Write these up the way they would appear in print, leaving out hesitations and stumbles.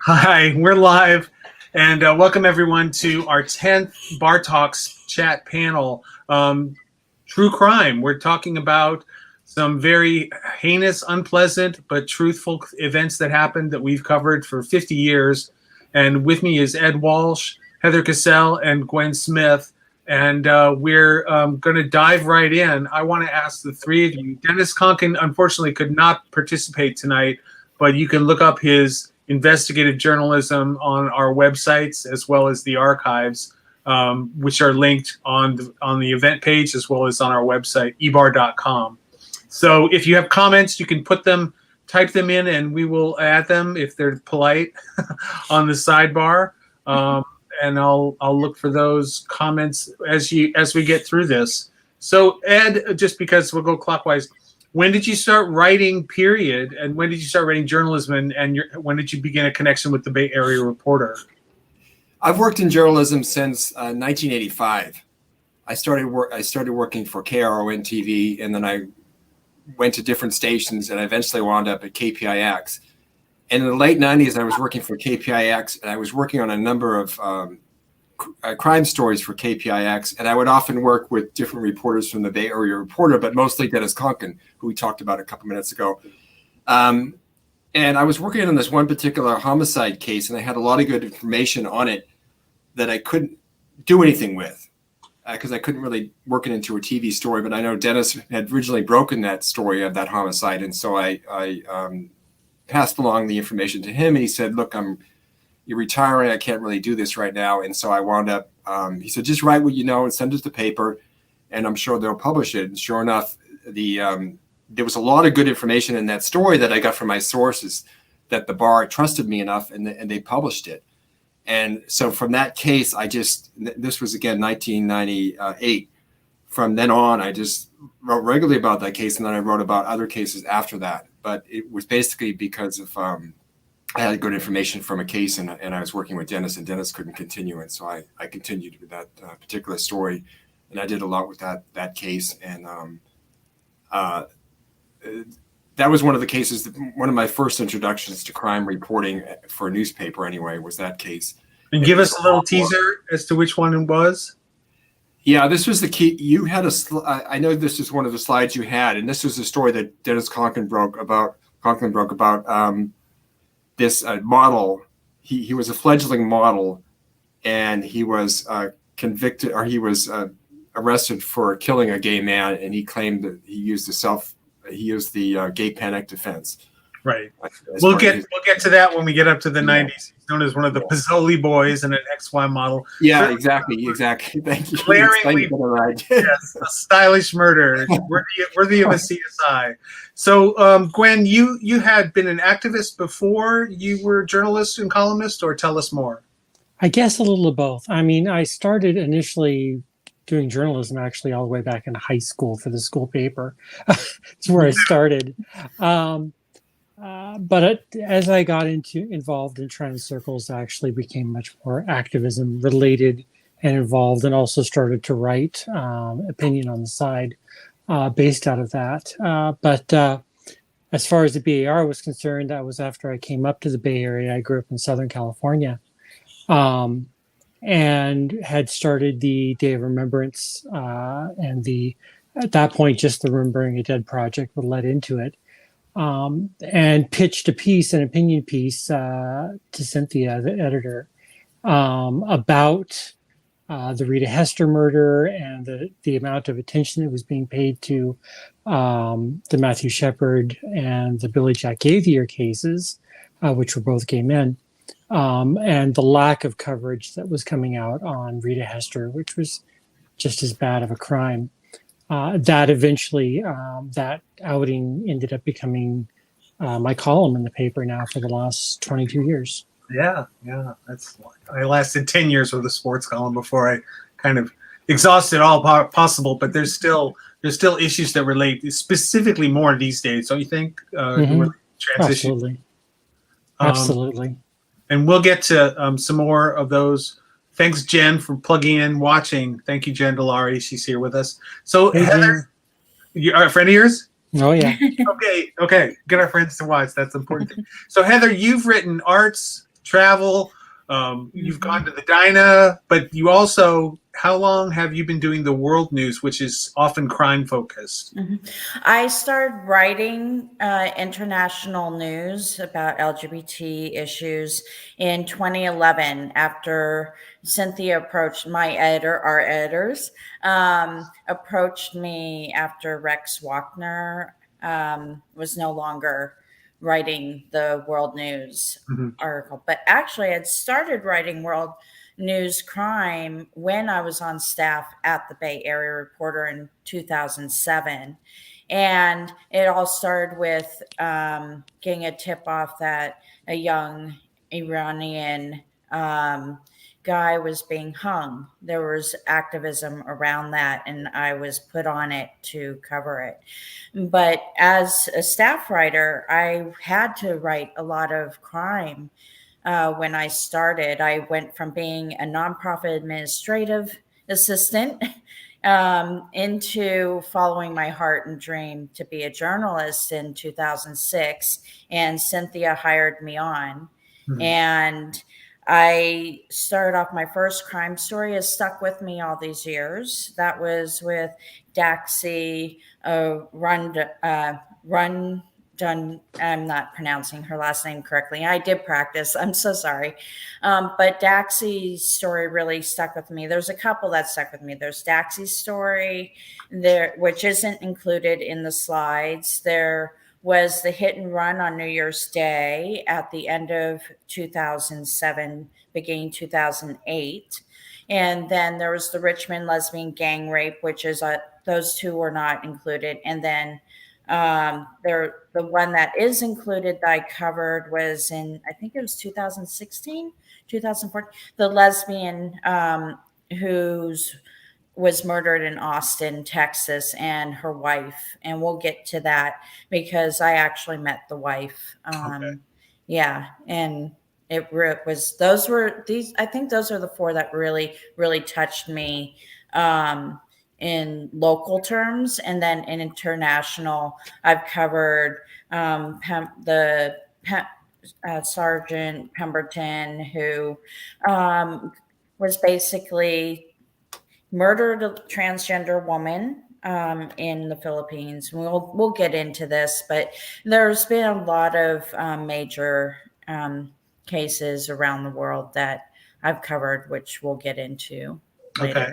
Hi, we're live, and welcome everyone to our 10th Bar Talks chat panel. True crime. We're talking about some very heinous, unpleasant, but truthful events that happened that we've covered for 50 years. And with me is Ed Walsh, Heather Cassell, and Gwen Smith. And we're going to dive right in. I want to ask the three of you. Dennis Conkin, unfortunately, could not participate tonight, but you can look up his investigative journalism on our websites as well as the archives, which are linked on the event page as well as on our website, B.A.R.com. So if you have comments, you can type them in, and we will add them if they're polite on the sidebar. And I'll look for those comments as we get through this. So Ed, just because we'll go clockwise, when did you start writing, period, and when did you start writing journalism, and when did you begin a connection with the Bay Area Reporter? I've worked in journalism since 1985. I started working for KRON TV, and then I went to different stations, and I eventually wound up at KPIX. And in the late 90s, I was working for KPIX, and I was working on a number of crime stories for KPIX, and I would often work with different reporters from the Bay Area Reporter, but mostly Dennis Conkin, who we talked about a couple minutes ago. And I was working on this one particular homicide case, and I had a lot of good information on it that I couldn't do anything with because I couldn't really work it into a TV story. But I know Dennis had originally broken that story of that homicide, and so I passed along the information to him, and he said, "Look, you're retiring. I can't really do this right now." And so I wound up, he said, "Just write what you know and send it to paper, and I'm sure they'll publish it." And sure enough, there was a lot of good information in that story that I got from my sources that the bar trusted me enough, and they published it. And so from that case, this was again 1998. From then on, I just wrote regularly about that case, and then I wrote about other cases after that. But it was basically because of I had good information from a case, and I was working with Dennis, and Dennis couldn't continue, and so I continued with that particular story, and I did a lot with that case, and that was one of the cases. One of my first introductions to crime reporting for a newspaper, anyway, was that case. And give us a little teaser as to which one it was. Yeah, this was the key. You had I know this is one of the slides you had, and this was a story that Dennis Conkin broke about this model. He was a fledgling model, and he was convicted, or he was arrested for killing a gay man, and he claimed that he used the gay panic defense. Right. We'll get to that when we get up to the 90s. He's known as one of the Pizzoli boys and an XY model. Yeah, exactly. Thank you. Glaringly, yes, a stylish murder, worthy of a CSI. So, Gwen, you had been an activist before you were a journalist and columnist, or tell us more? I guess a little of both. I mean, I started initially doing journalism actually all the way back in high school for the school paper. That's where I started. But as I got involved in trend circles, I actually became much more activism related and involved, and also started to write opinion on the side based out of that. But as far as the B.A.R. was concerned, that was after I came up to the Bay Area. I grew up in Southern California, and had started the Day of Remembrance, and at that point, just the Remembering a Dead project would led into it. And pitched an opinion piece to Cynthia, the editor, about the Rita Hester murder and the amount of attention that was being paid to the Matthew Shepard and the Billy Jack Gaither cases, which were both gay men, and the lack of coverage that was coming out on Rita Hester, which was just as bad of a crime. That eventually, that outing ended up becoming my column in the paper now for the last 22 years. Yeah. I lasted 10 years with a sports column before I kind of exhausted all possible. But there's still issues that relate specifically more these days, don't you think? Transition. Absolutely. And we'll get to some more of those. Thanks, Jen, for plugging in, watching. Thank you, Jen Delari. She's here with us. So, hey, Heather, you are a friend of yours? Oh yeah. Okay. Get our friends to watch. That's the important thing. So Heather, you've written arts, travel. You've gone to the Dinah, but you also. How long have you been doing the world news, which is often crime focused? I started writing international news about LGBT issues in 2011 after Cynthia approached our editors, approached me after Rex Wagner was no longer writing the world news Mhm. article. But actually, I'd started writing world news crime when I was on staff at the Bay Area Reporter in 2007. And it all started with getting a tip off that a young Iranian guy was being hung. There was activism around that, and I was put on it to cover it. But as a staff writer, I had to write a lot of crime. When I started, I went from being a nonprofit administrative assistant into following my heart and dream to be a journalist in 2006. And Cynthia hired me on. Mhm. And I started off, my first crime story has stuck with me all these years. That was with Daxi Run Done. I'm not pronouncing her last name correctly. I did practice. I'm so sorry. But Daxi's story really stuck with me. There's a couple that stuck with me. There's Daxi's story there, which isn't included in the slides. There was the hit and run on New Year's Day at the end of 2007, beginning 2008. And then there was the Richmond lesbian gang rape, which is those two were not included. And then the one that is included that I covered was in, I think it was 2016, 2014, the lesbian who's was murdered in Austin, Texas, and her wife. And we'll get to that because I actually met the wife. Yeah. And I think those are the four that really, really touched me in local terms. And then in international, I've covered Sergeant Pemberton, who was basically murdered a transgender woman in the Philippines. We'll get into this, but there's been a lot of major cases around the world that I've covered, which we'll get into later. Okay.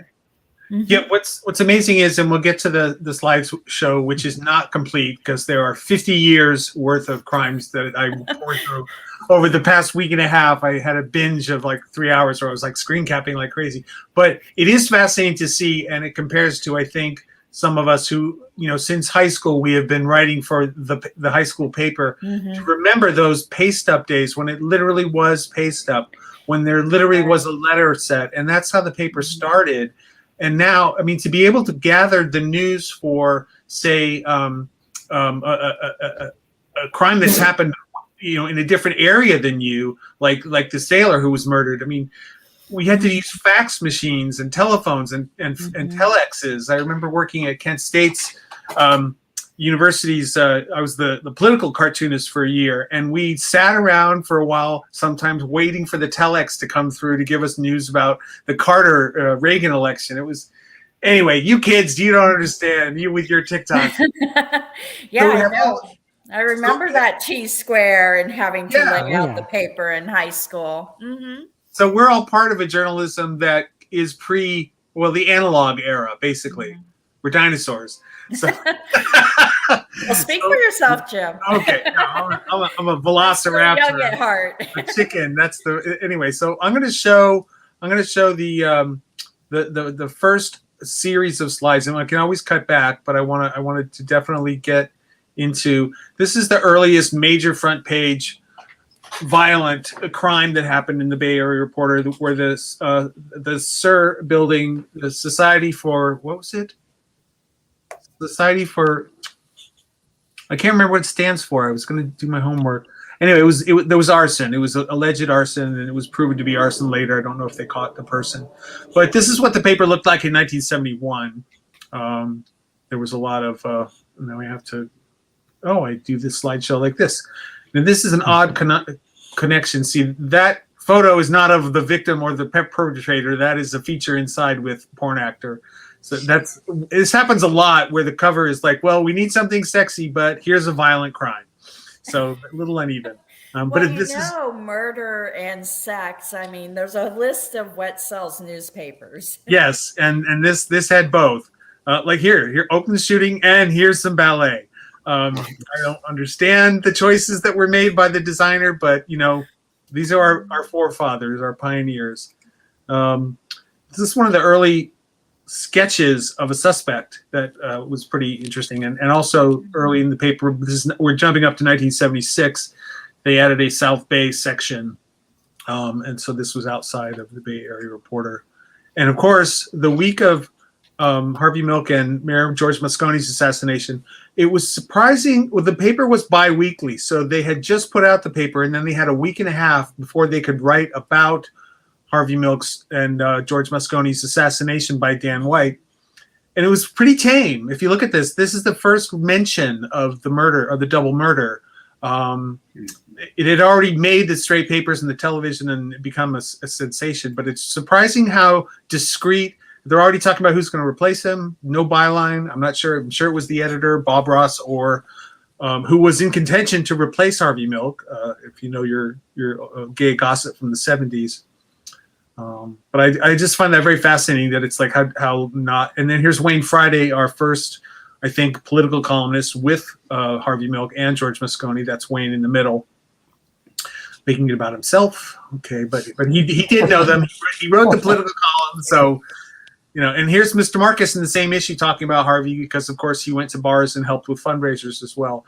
Yeah, what's amazing is, and we'll get to the slideshow, which is not complete because there are 50 years worth of crimes that I poured through over the past week and a half. I had a binge of like 3 hours where I was like screen capping like crazy. But it is fascinating to see, and it compares to, I think, some of us who, since high school, we have been writing for the high school paper to remember those paste up days when it literally was paste up, when there literally was a letter set, and that's how the paper started. And now, I mean, to be able to gather the news for, say, a crime that's happened, in a different area than you, like the sailor who was murdered. I mean, we had to use fax machines and telephones and telexes. I remember working at Kent State's universities. I was the political cartoonist for a year, and we sat around for a while, sometimes waiting for the telex to come through to give us news about the Carter Reagan election. It was, anyway, you kids, you don't understand, you with your TikTok. Yeah, I remember that T-square and having to lay out the paper in high school. So we're all part of a journalism that is the analog era, basically. We're dinosaurs. So, well, speak for yourself, Jim. Okay, no, I'm a velociraptor. Young at heart. A chicken. That's anyway. So I'm going to show the first series of slides, and I can always cut back, but I wanted to definitely get into. This is the earliest major front page violent crime that happened in the Bay Area Reporter, where the SIR building, the Society for, what was it? Society for, I can't remember what it stands for. I was going to do my homework. Anyway, there was arson. It was alleged arson, and it was proven to be arson later. I don't know if they caught the person, but this is what the paper looked like in 1971. There was a lot of. Now we have to oh, I do this slideshow like this. And this is an odd connection. See, that photo is not of the victim or the perpetrator. That is a feature inside with porn actor. So this happens a lot where the cover is like, well, we need something sexy, but here's a violent crime. So a little uneven. Well, But this is murder and sex. I mean, there's a list of what sells newspapers. yes, and this had both. Like here, open the shooting, and here's some ballet. I don't understand the choices that were made by the designer, but these are our forefathers, our pioneers. This is one of the early sketches of a suspect that was pretty interesting, and also early in the paper. We're jumping up to 1976. They added a South Bay section, and so this was outside of the Bay Area Reporter. And of course, the week of Harvey Milk and Mayor George Moscone's assassination, it was surprising. Well, the paper was bi-weekly, so they had just put out the paper, and then they had a week and a half before they could write about Harvey Milk's and George Moscone's assassination by Dan White. And it was pretty tame. If you look at this is the first mention of the murder, or the double murder. It had already made the straight papers and the television and become a sensation, but it's surprising how discreet. They're already talking about who's going to replace him. No byline. I'm not sure. I'm sure it was the editor, Bob Ross, or who was in contention to replace Harvey Milk, if you know your gay gossip from the 70s. But I just find that very fascinating that it's like how not. And then here's Wayne Friday, our first, I think, political columnist with Harvey Milk and George Moscone. That's Wayne in the middle, making it about himself. Okay, but he did know them. He wrote the political column, so and here's Mr. Marcus in the same issue talking about Harvey, because of course he went to bars and helped with fundraisers as well,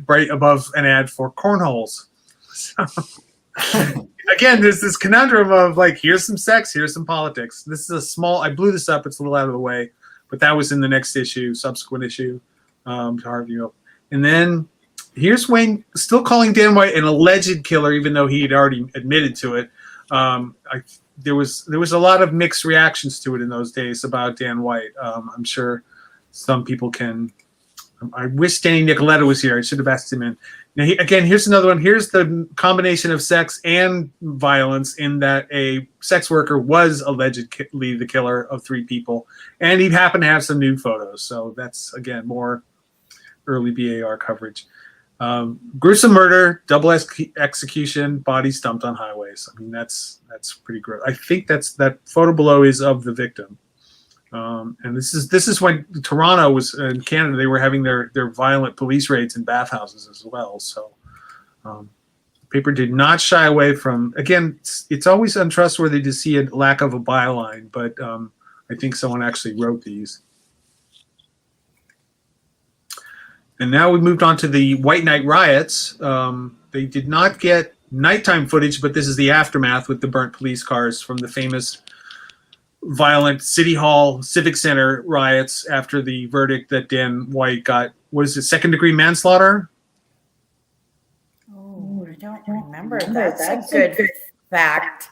right above an ad for cornholes. So, again, there's this conundrum of like, here's some sex, here's some politics. This is a small. I blew this up. It's a little out of the way, but that was in the next issue, subsequent issue, to Harvey Milk. And then here's Wayne still calling Dan White an alleged killer, even though he had already admitted to it. There was a lot of mixed reactions to it in those days about Dan White. I'm sure some people can. I wish Danny Nicoletta was here. I should have asked him in. Now, here's another one. Here's the combination of sex and violence in that a sex worker was allegedly the killer of 3 people, and he happened to have some nude photos. So that's, again, more early B.A.R. coverage. Gruesome murder, double execution, bodies dumped on highways. I mean, that's pretty gross. I think that photo below is of the victim. And this is when Toronto was in Canada. They were having their violent police raids in bathhouses as well. So, the paper did not shy away from. Again, it's always untrustworthy to see a lack of a byline, but I think someone actually wrote these. And now we moved on to the White Night Riots. They did not get nighttime footage, but this is the aftermath with the burnt police cars from the famous violent City Hall Civic Center riots after the verdict that Dan White got. Was it second-degree manslaughter? Oh, I don't remember. That's a good fact.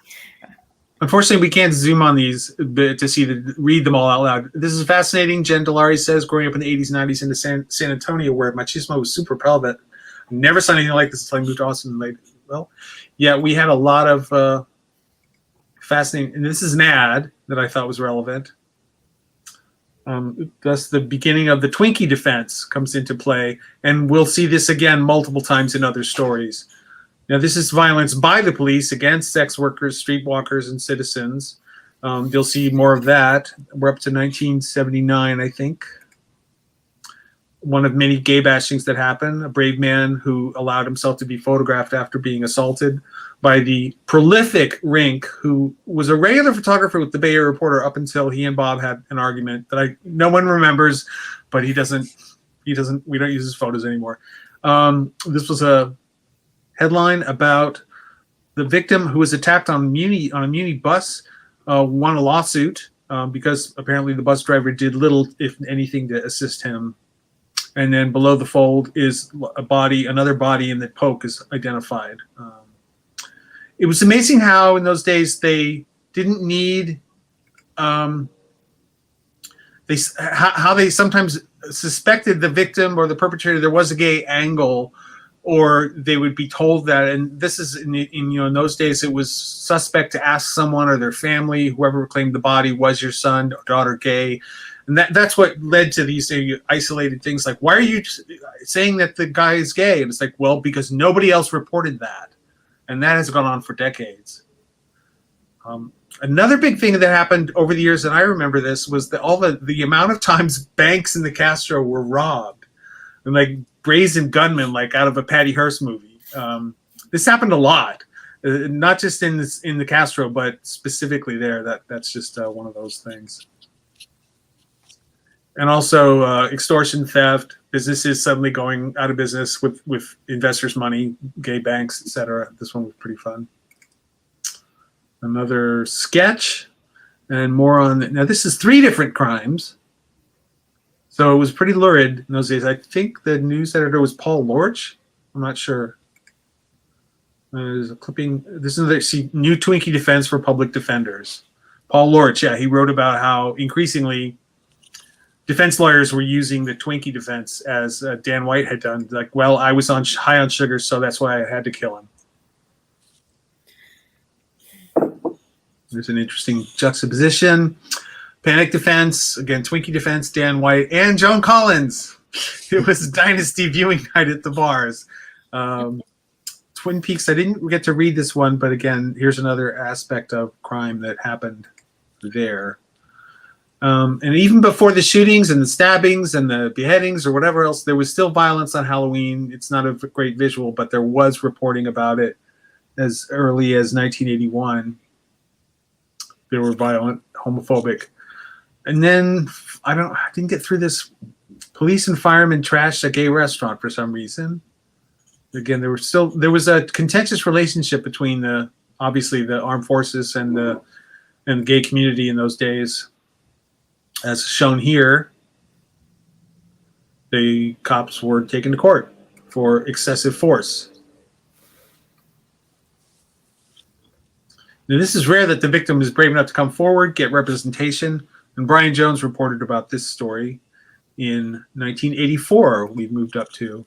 Unfortunately, we can't zoom on these to read them all out loud. This is fascinating. Jen Delari says, growing up in the 80s and 90s into San Antonio, where machismo was super prevalent. I never saw anything like this until I moved to Austin. Well, yeah, we had a lot of fascinating. And this is an ad that I thought was relevant. Thus, the beginning of the Twinkie defense comes into play, and we'll see this again multiple times in other stories. Now, this is violence by the police against sex workers, streetwalkers, and citizens. You'll see more of that. We're up to 1979, I think. One of many gay bashings that happened. A brave man who allowed himself to be photographed after being assaulted by the prolific Rink, who was a regular photographer with the Bay Area Reporter up until he and Bob had an argument that no one remembers, but we don't use his photos anymore. This was a headline about the victim who was attacked on a Muni bus, won a lawsuit because apparently the bus driver did little, if anything, to assist him. And then below the fold is another body, and the poke is identified. It was amazing how in those days they didn't need how they sometimes suspected the victim or the perpetrator, there was a gay angle, or they would be told that. And this is in those days, it was suspect to ask someone or their family, whoever claimed the body, was your son or daughter gay? And that's what led to these isolated things like, why are you saying that the guy is gay? And it's like, well, because nobody else reported that. And that has gone on for decades. Another big thing that happened over the years, and I remember this, was that all the amount of times banks in the Castro were robbed, and like brazen gunmen, like out of a Patty Hearst movie. This happened a lot, not just in the Castro, but specifically there. That's just one of those things. And also extortion, theft, businesses suddenly going out of business with investors' money, gay banks, etc. This one was pretty fun. Another sketch, and more on. Now this is 3 different crimes, so it was pretty lurid in those days. I think the news editor was Paul Lorch. I'm not sure. There's a clipping. This is the new Twinkie defense for public defenders. Paul Lorch, yeah, he wrote about how increasingly defense lawyers were using the Twinkie defense, as Dan White had done. Like, well, I was high on sugar, so that's why I had to kill him. There's an interesting juxtaposition. Panic defense, again, Twinkie defense, Dan White, and Joan Collins. It was Dynasty viewing night at the bars. Twin Peaks, I didn't get to read this one, but again, here's another aspect of crime that happened there. And even before the shootings and the stabbings and the beheadings or whatever else, there was still violence on Halloween. It's not a great visual, but there was reporting about it as early as 1981. They were violent, homophobic. And then, I didn't get through this. Police and firemen trashed a gay restaurant for some reason. Again, there was a contentious relationship between obviously the armed forces and the gay community in those days. As shown here, the cops were taken to court for excessive force. Now, this is rare that the victim is brave enough to come forward, get representation, and Brian Jones reported about this story in 1984. We've moved up to.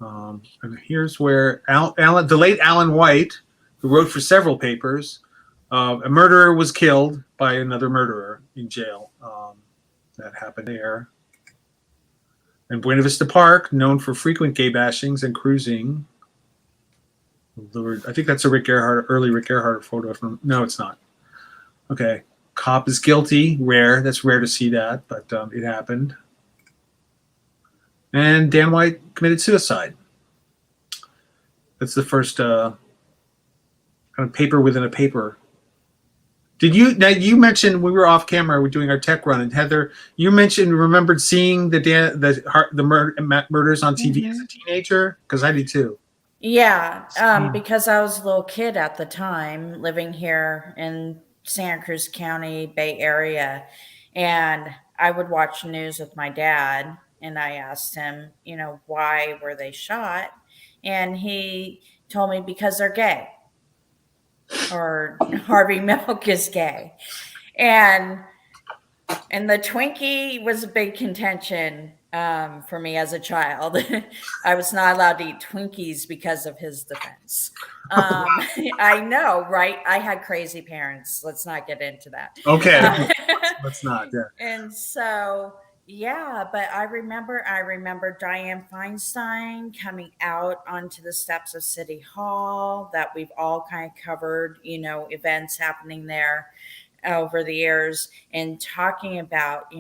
And here's where the late Alan White, who wrote for several papers, a murderer was killed by another murderer in jail. That happened there. And Buena Vista Park, known for frequent gay bashings and cruising. I think that's a early Rick Gerhardt photo. No, it's not. Okay. Cop is guilty. Rare. That's rare to see that, but it happened. And Dan White committed suicide. That's the first kind of paper within a paper. Now you mentioned, we were off camera, we're doing our tech run, and Heather, you remembered seeing the murders on TV as a teenager? Because I did too. Yeah, because I was a little kid at the time, living here in Santa Cruz County, Bay Area, and I would watch news with my dad, and I asked him, why were they shot? And he told me because they're gay. Or Harvey Milk is gay. And the Twinkie was a big contention for me as a child. I was not allowed to eat Twinkies because of his defense. I know, right? I had crazy parents. Let's not get into that. Okay. Let's not, yeah. And so, yeah, but I remember Dianne Feinstein coming out onto the steps of City Hall, that we've all kind of covered, events happening there over the years, and talking about,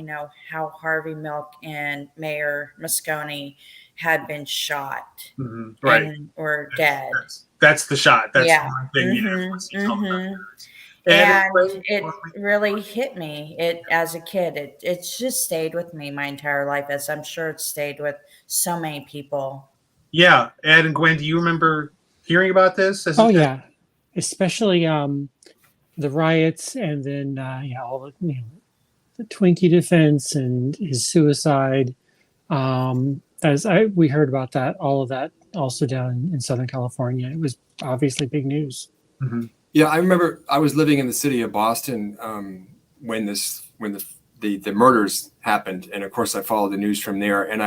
how Harvey Milk and Mayor Moscone had been shot, right, or dead. That's the shot. That's yeah. the thing. And it really hit me. As a kid, it's just stayed with me my entire life, as I'm sure it stayed with so many people. Yeah, Ed and Gwen, do you remember hearing about this? Yeah, especially the riots, and then all the Twinkie defense and his suicide. We heard about that, all of that, also down in Southern California. It was obviously big news. Yeah, I remember I was living in the city of Boston when the the murders happened. And of course, I followed the news from there. And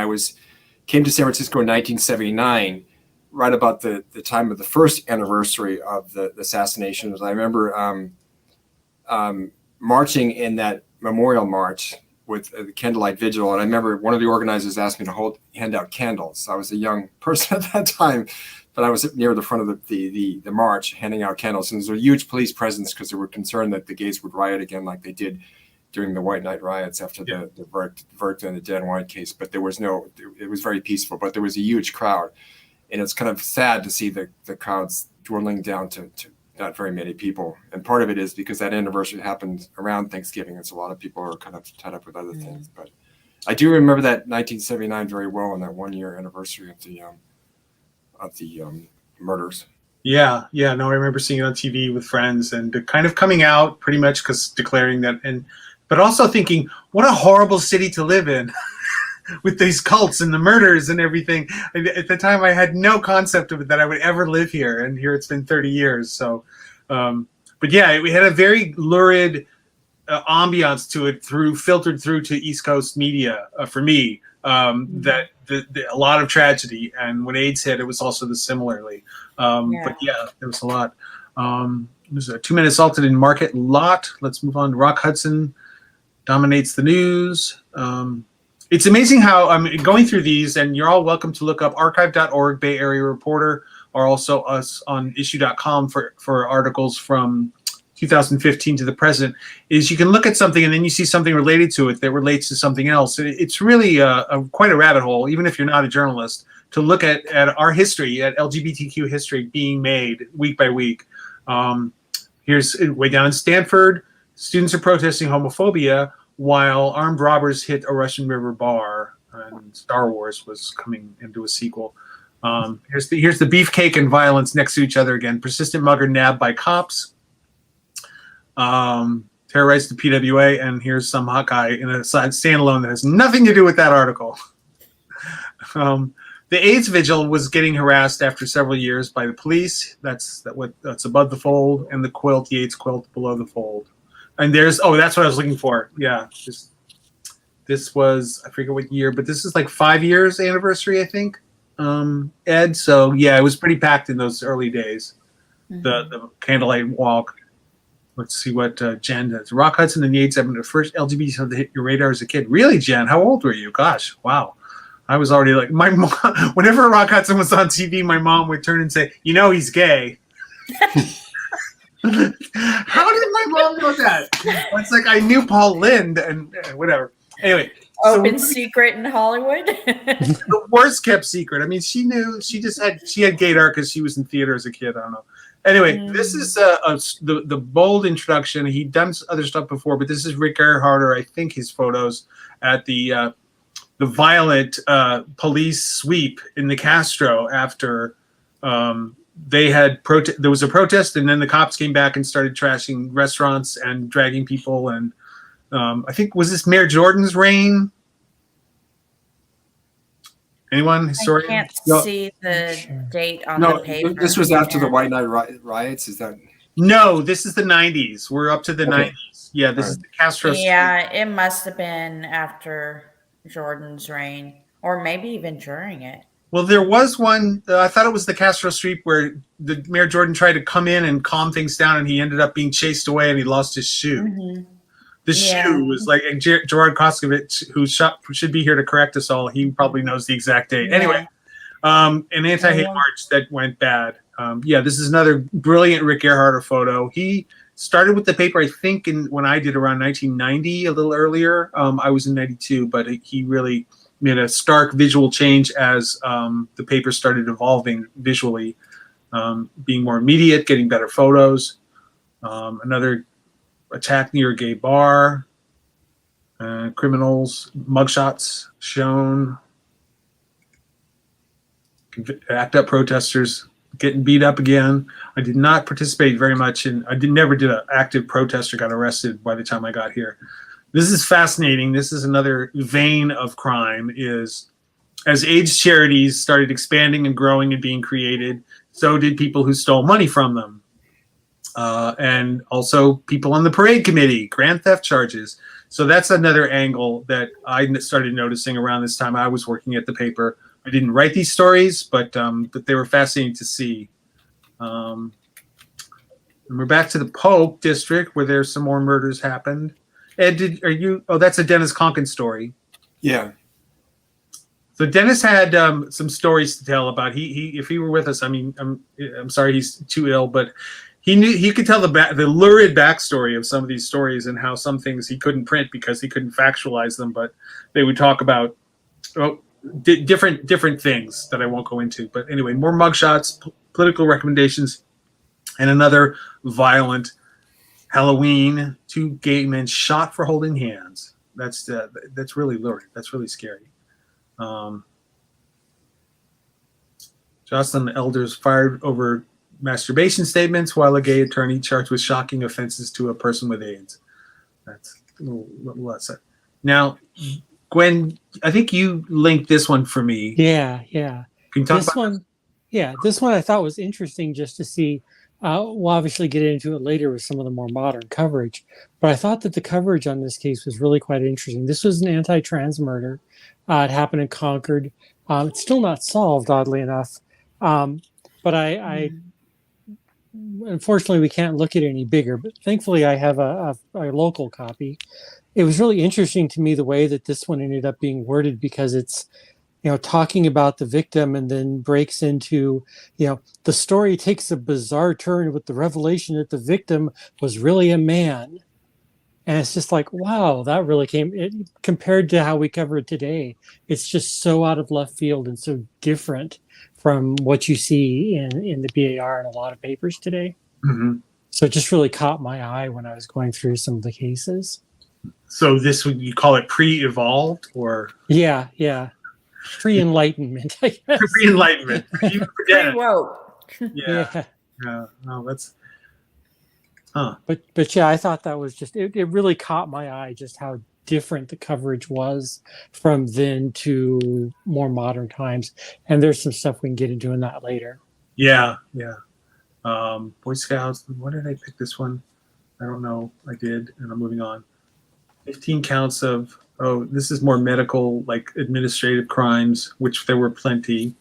came to San Francisco in 1979, right about the time of the first anniversary of the assassinations. I remember marching in that memorial march with the candlelight vigil. And I remember one of the organizers asked me to hand out candles. I was a young person at that time, but I was near the front of the march handing out candles. And there was a huge police presence because they were concerned that the gays would riot again like they did during the White Night Riots after the verdict in the Dan White case. But it was very peaceful, but there was a huge crowd. And it's kind of sad to see the crowds dwindling down to not very many people. And part of it is because that anniversary happened around Thanksgiving. And so a lot of people are kind of tied up with other things. But I do remember that 1979 very well, and that 1 year anniversary of the murders. Yeah. No, I remember seeing it on TV with friends and kind of coming out pretty much because declaring that, but also thinking, what a horrible city to live in with these cults and the murders and everything. At the time, I had no concept of it that I would ever live here, and here it's been 30 years. So, but yeah, we had a very lurid ambiance to it filtered through to East Coast media for me. That a lot of tragedy, and when AIDS hit, it was also similarly. But yeah, there was a lot. There's a 2-minute assaulted in Market Lot. Let's move on to Rock Hudson dominates the news. It's amazing how I'm going through these, and you're all welcome to look up archive.org, Bay Area Reporter, or also us on issue.com for articles from 2015 to the present. Is you can look at something and then you see something related to it that relates to something else. It's really quite a rabbit hole, even if you're not a journalist, to look at our history, at LGBTQ history being made week by week. Here's way down in Stanford, students are protesting homophobia while armed robbers hit a Russian River bar, and Star Wars was coming into a sequel. Here's the beefcake and violence next to each other again. Persistent mugger nabbed by cops. Terrorized the PWA, and here's some hot guy in a standalone that has nothing to do with that article. The AIDS vigil was getting harassed after several years by the police. That's above the fold, and the AIDS quilt below the fold. And that's what I was looking for. Yeah, this was, I forget what year, but this is like 5 years anniversary, I think. Ed, so yeah, it was pretty packed in those early days. Mm-hmm. The candlelight walk. Let's see what Jen does. Rock Hudson and the AIDS happened the first LGBT show that hit your radar as a kid. Really, Jen? How old were you? Gosh, wow. I was already like, my mom, whenever Rock Hudson was on TV, my mom would turn and say, he's gay. How did my mom know that? It's like I knew Paul Lynde and whatever. Anyway. Open secret in Hollywood. The worst kept secret. I mean, she knew. She had gaydar because she was in theater as a kid. I don't know. Anyway, this is the bold introduction. He'd done other stuff before, but this is Rick Earhardt, I think his photos at the violent police sweep in the Castro after they had there was a protest, and then the cops came back and started trashing restaurants and dragging people. And I think, was this Mayor Jordan's reign? Anyone? Historian? I can't see the date on the paper. This was after the White Night Riots. Is that? No, this is the 90s. We're up to the 90s. Yeah, this is the Castro. Yeah, it must have been after Jordan's reign, or maybe even during it. Well, there was one, I thought it was the Castro Street where the Mayor Jordan tried to come in and calm things down, and he ended up being chased away and he lost his shoe. Mm-hmm. The shoe was like, and Gerard Koskovich, who should be here to correct us all, he probably knows the exact date. Yeah. Anyway, an anti-hate march that went bad. This is another brilliant Rick Earhardt photo. He started with the paper, I think, when I did around 1990, a little earlier. I was in 92, but he really made a stark visual change as the paper started evolving visually, being more immediate, getting better photos. Another attack near a gay bar, criminals, mugshots shown, act up protesters getting beat up again. I did not participate very much never did an active protester got arrested by the time I got here. This is fascinating. This is another vein of crime, is as AIDS charities started expanding and growing and being created, so did people who stole money from them. And also people on the parade committee, grand theft charges. So that's another angle that I started noticing around this time I was working at the paper. I didn't write these stories, but they were fascinating to see. And we're back to the Polk district where there's some more murders happened. Ed, oh, that's a Dennis Conkin story. Yeah. So Dennis had some stories to tell about. He if he were with us, I mean, I'm sorry he's too ill, but he could tell the lurid backstory of some of these stories and how some things he couldn't print because he couldn't factualize them, but they would talk about different things that I won't go into. But anyway, more mugshots, political recommendations, and another violent Halloween. 2 gay men shot for holding hands. That's really lurid. That's really scary. Jocelyn Elders fired over masturbation statements while a gay attorney charged with shocking offenses to a person with AIDS. That's a little less. Now, Gwen, I think you linked this one for me. Yeah. Can you talk about one? Yeah, this one I thought was interesting just to see. We'll obviously get into it later with some of the more modern coverage, but I thought that the coverage on this case was really quite interesting. This was an anti-trans murder. It happened in Concord. It's still not solved, oddly enough. But I unfortunately, we can't look at it any bigger, but thankfully I have a local copy. It was really interesting to me the way that this one ended up being worded, because it's, talking about the victim and then breaks into, the story takes a bizarre turn with the revelation that the victim was really a man. And it's just like, wow, that really compared to how we cover it today. It's just so out of left field and so different from what you see in the B.A.R. and a lot of papers today. Mm-hmm. So it just really caught my eye when I was going through some of the cases. So this would you call it pre-evolved or? Yeah. Pre-enlightenment, I guess. Pre-enlightenment. Pre-woke. Yeah. No, that's. Huh. But yeah, I thought that was just it really caught my eye just how different the coverage was from then to more modern times. And there's some stuff we can get into in that later. Yeah. Boy Scouts. Why did I pick this one? I don't know. I did, and I'm moving on. 15 counts of this is more medical, like administrative crimes, which there were plenty.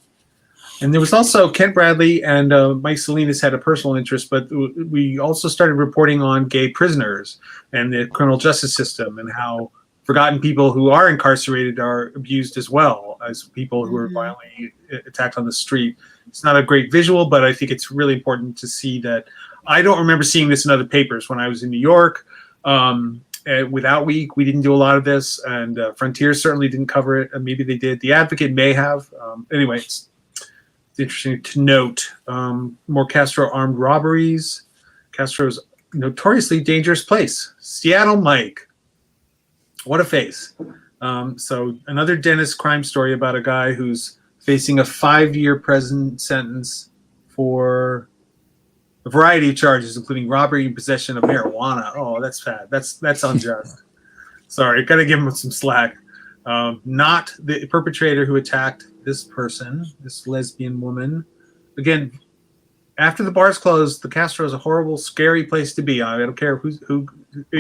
And there was also Kent Bradley and Mike Salinas had a personal interest, but we also started reporting on gay prisoners and the criminal justice system and how forgotten people who are incarcerated are abused as well as people who are violently attacked on the street. It's not a great visual, but I think it's really important to see that. I don't remember seeing this in other papers when I was in New York. With Outweek, we didn't do a lot of this, and Frontier certainly didn't cover it. Maybe they did. The Advocate may have. Anyway, it's interesting to note. More Castro armed robberies. Castro's notoriously dangerous place. Seattle Mike. What a face. So another Dennis crime story about a guy who's facing a 5-year prison sentence for a variety of charges, including robbery and possession of marijuana. Oh, that's bad. That's unjust. Sorry, gotta give him some slack. Not the perpetrator who attacked this person, this lesbian woman. Again, after the bars closed, the Castro is a horrible, scary place to be. I don't care who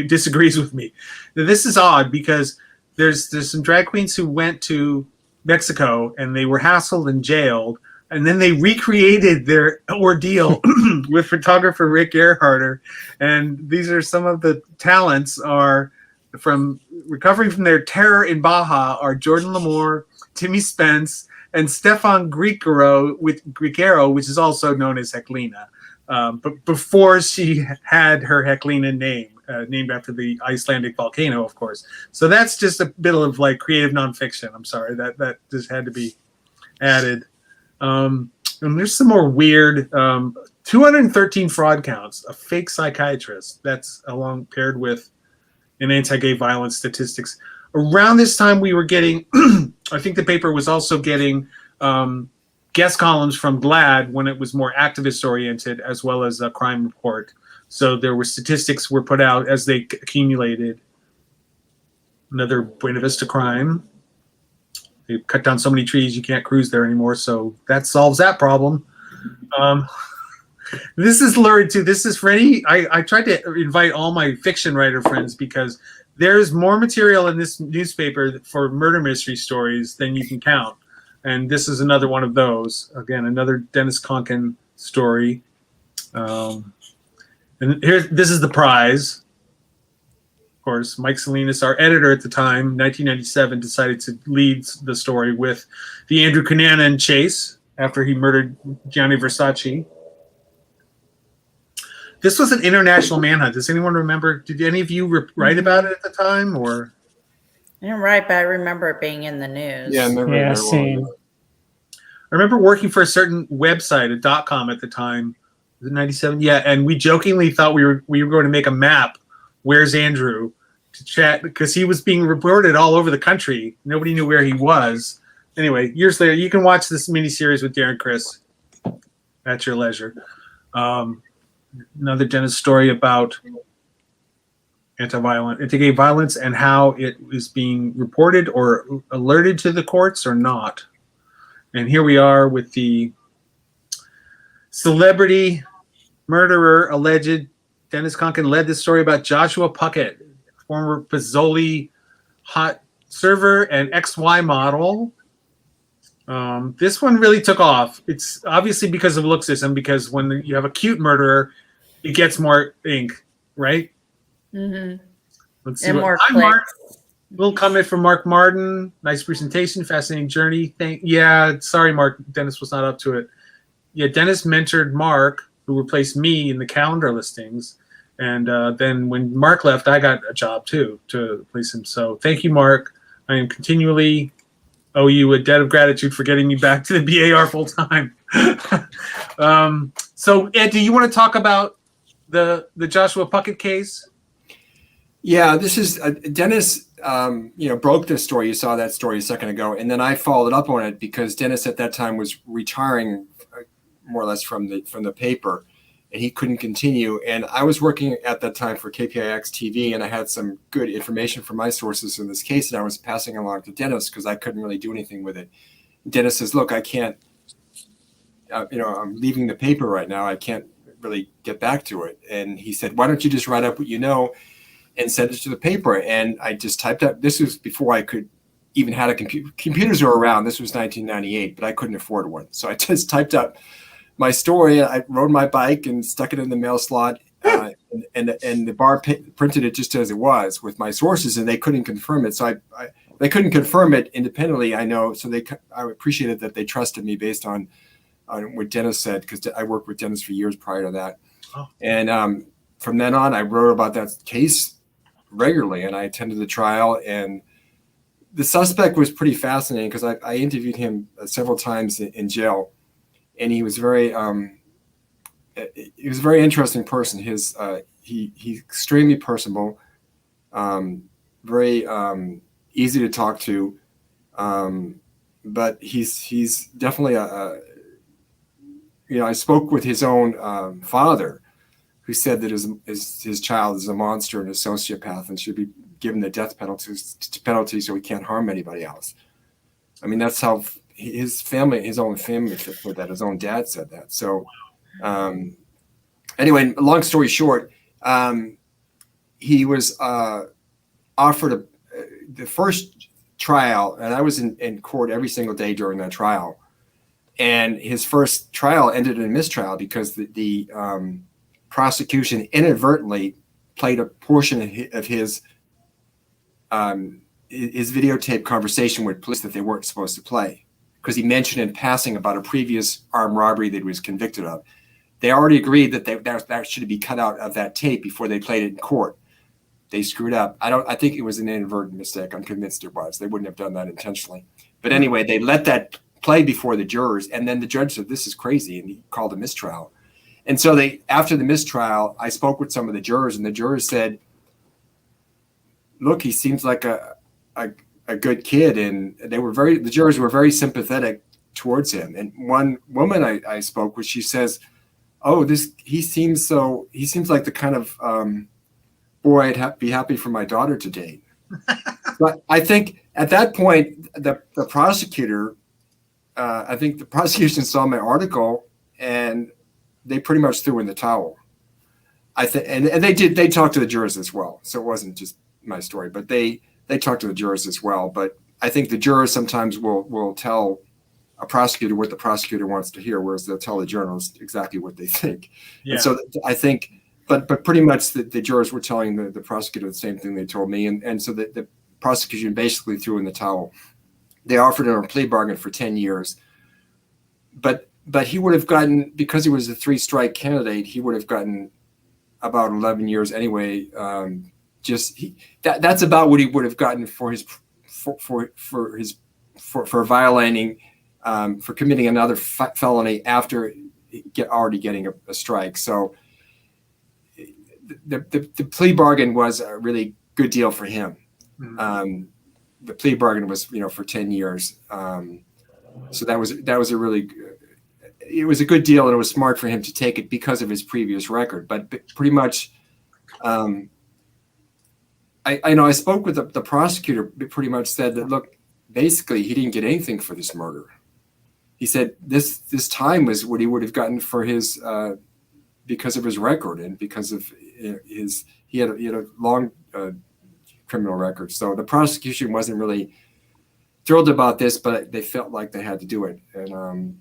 disagrees with me. Now, this is odd because there's some drag queens who went to Mexico and they were hassled and jailed, and then they recreated their ordeal with photographer Rick Earharter. And these are some of the talents are from recovering from their terror in Baja are Jordan Lamore, Timmy Spence, and Stefan Grigero, which is also known as Heklina. But before she had her Heklina name, named after the Icelandic volcano, of course. So that's just a bit of like creative nonfiction. I'm sorry, that just had to be added. And there's some more weird 213 fraud counts, a fake psychiatrist that's paired with an anti-gay violence statistics. Around this time we were getting, I think the paper was also getting guest columns from GLAAD when it was more activist oriented, as well as a crime report. So there were statistics were put out as they accumulated. Another Buena Vista crime. They cut down so many trees you can't cruise there anymore, so that solves that problem. This is lurid too. This is for any. I tried to invite all my fiction writer friends because there's more material in this newspaper for murder mystery stories than you can count. And this is another one of those. Again, another Dennis Conkin story. And this is the prize. Of course, Mike Salinas, our editor at the time, 1997, decided to lead the story with the Andrew Cunanan chase after he murdered Gianni Versace. This was an international manhunt. Does anyone remember? Did any of you write about it at the time, or? I didn't write, but I remember it being in the news. Yeah, I remember. Yeah, same. I remember working for a certain website, a .com at the time. Was it 97? Yeah, and we jokingly thought we were going to make a map. Where's Andrew? To chat, because he was being reported all over the country. Nobody knew where he was. Anyway, years later, you can watch this miniseries with Darren Criss at your leisure. Another Dennis story about anti-gay violence and how it is being reported or alerted to the courts or not. And here we are with the celebrity murderer alleged. Dennis Conkin led this story about Joshua Puckett, former Fazoli hot server and XY model. This one really took off. It's obviously because of looksism, because when you have a cute murderer, it gets more ink, right? Mm-hmm. Let's see. And more Hi, Mark. clicks. Little comment from Mark Martin. Nice presentation, fascinating journey. Yeah, sorry, Mark. Dennis was not up to it. Yeah, Dennis mentored Mark, who replaced me in the calendar listings. And then when Mark left, I got a job too to replace him. So thank you, Mark. I am continually owe you a debt of gratitude for getting me back to the B.A.R. full time. So Ed, do you want to talk about the Joshua Puckett case? Yeah, this is Dennis. Broke this story. You saw that story a second ago, and then I followed up on it because Dennis at that time was retiring, more or less from the paper, and he couldn't continue. And I was working at that time for KPIX TV, and I had some good information from my sources in this case, and I was passing along to Dennis because I couldn't really do anything with it. Dennis says, "Look, I can't. I'm leaving the paper right now. I can't really get back to it." And he said, "Why don't you just write up what you know and send it to the paper?" And I just typed up. This was before I could even had a computer. Computers were around. This was 1998, but I couldn't afford one. So I just typed up my story. I rode my bike and stuck it in the mail slot, and the bar printed it just as it was with my sources, and they couldn't confirm it. So they couldn't confirm it independently. I know. So I appreciated that they trusted me based on what Dennis said, because I worked with Dennis for years prior to that. Oh. And from then on, I wrote about that case regularly, and I attended the trial. And the suspect was pretty fascinating because I interviewed him several times in jail. And he was a very interesting person. He's extremely personable, very easy to talk to, but he's definitely I spoke with his own father, who said that his child is a monster and a sociopath and should be given the death penalty so he can't harm anybody else. I mean, that's how his own family said that. His own dad said that. So anyway, long story short, he was offered the first trial, and I was in court every single day during that trial. And his first trial ended in a mistrial because the prosecution inadvertently played a portion of his videotape conversation with police that they weren't supposed to play, because he mentioned in passing about a previous armed robbery that he was convicted of. They already agreed that that should be cut out of that tape before they played it in court. They screwed up. I think it was an inadvertent mistake. I'm convinced it was. They wouldn't have done that intentionally. But anyway, they let that play before the jurors, and then the judge said, "This is crazy," and he called a mistrial. And so after the mistrial, I spoke with some of the jurors, and the jurors said, "Look, he seems like a good kid," and the jurors were very sympathetic towards him. And one woman I spoke with, she says, "Oh, he seems like the kind of boy I'd be happy for my daughter to date." But I think at that point, the prosecutor, I think the prosecution saw my article and they pretty much threw in the towel. And they talked to the jurors as well. So it wasn't just my story, but they talk to the jurors as well. But I think the jurors sometimes will tell a prosecutor what the prosecutor wants to hear, whereas they'll tell the journalist exactly what they think. Yeah. And so I think, but pretty much the jurors were telling the prosecutor the same thing they told me. And so the prosecution basically threw in the towel. They offered him a plea bargain for 10 years. But he would have gotten, because he was a 3-strike candidate, he would have gotten about 11 years anyway. That's about what he would have gotten for violating, for committing another felony after already getting a strike. So the plea bargain was a really good deal for him. Mm-hmm. The plea bargain was, for 10 years. So that was a really, it was a good deal, and it was smart for him to take it because of his previous record. But pretty much, I know I spoke with the prosecutor, pretty much said that, look, basically he didn't get anything for this murder. He said this time was what he would have gotten for his, because of his record and because of he had a long criminal record. So the prosecution wasn't really thrilled about this, but they felt like they had to do it. And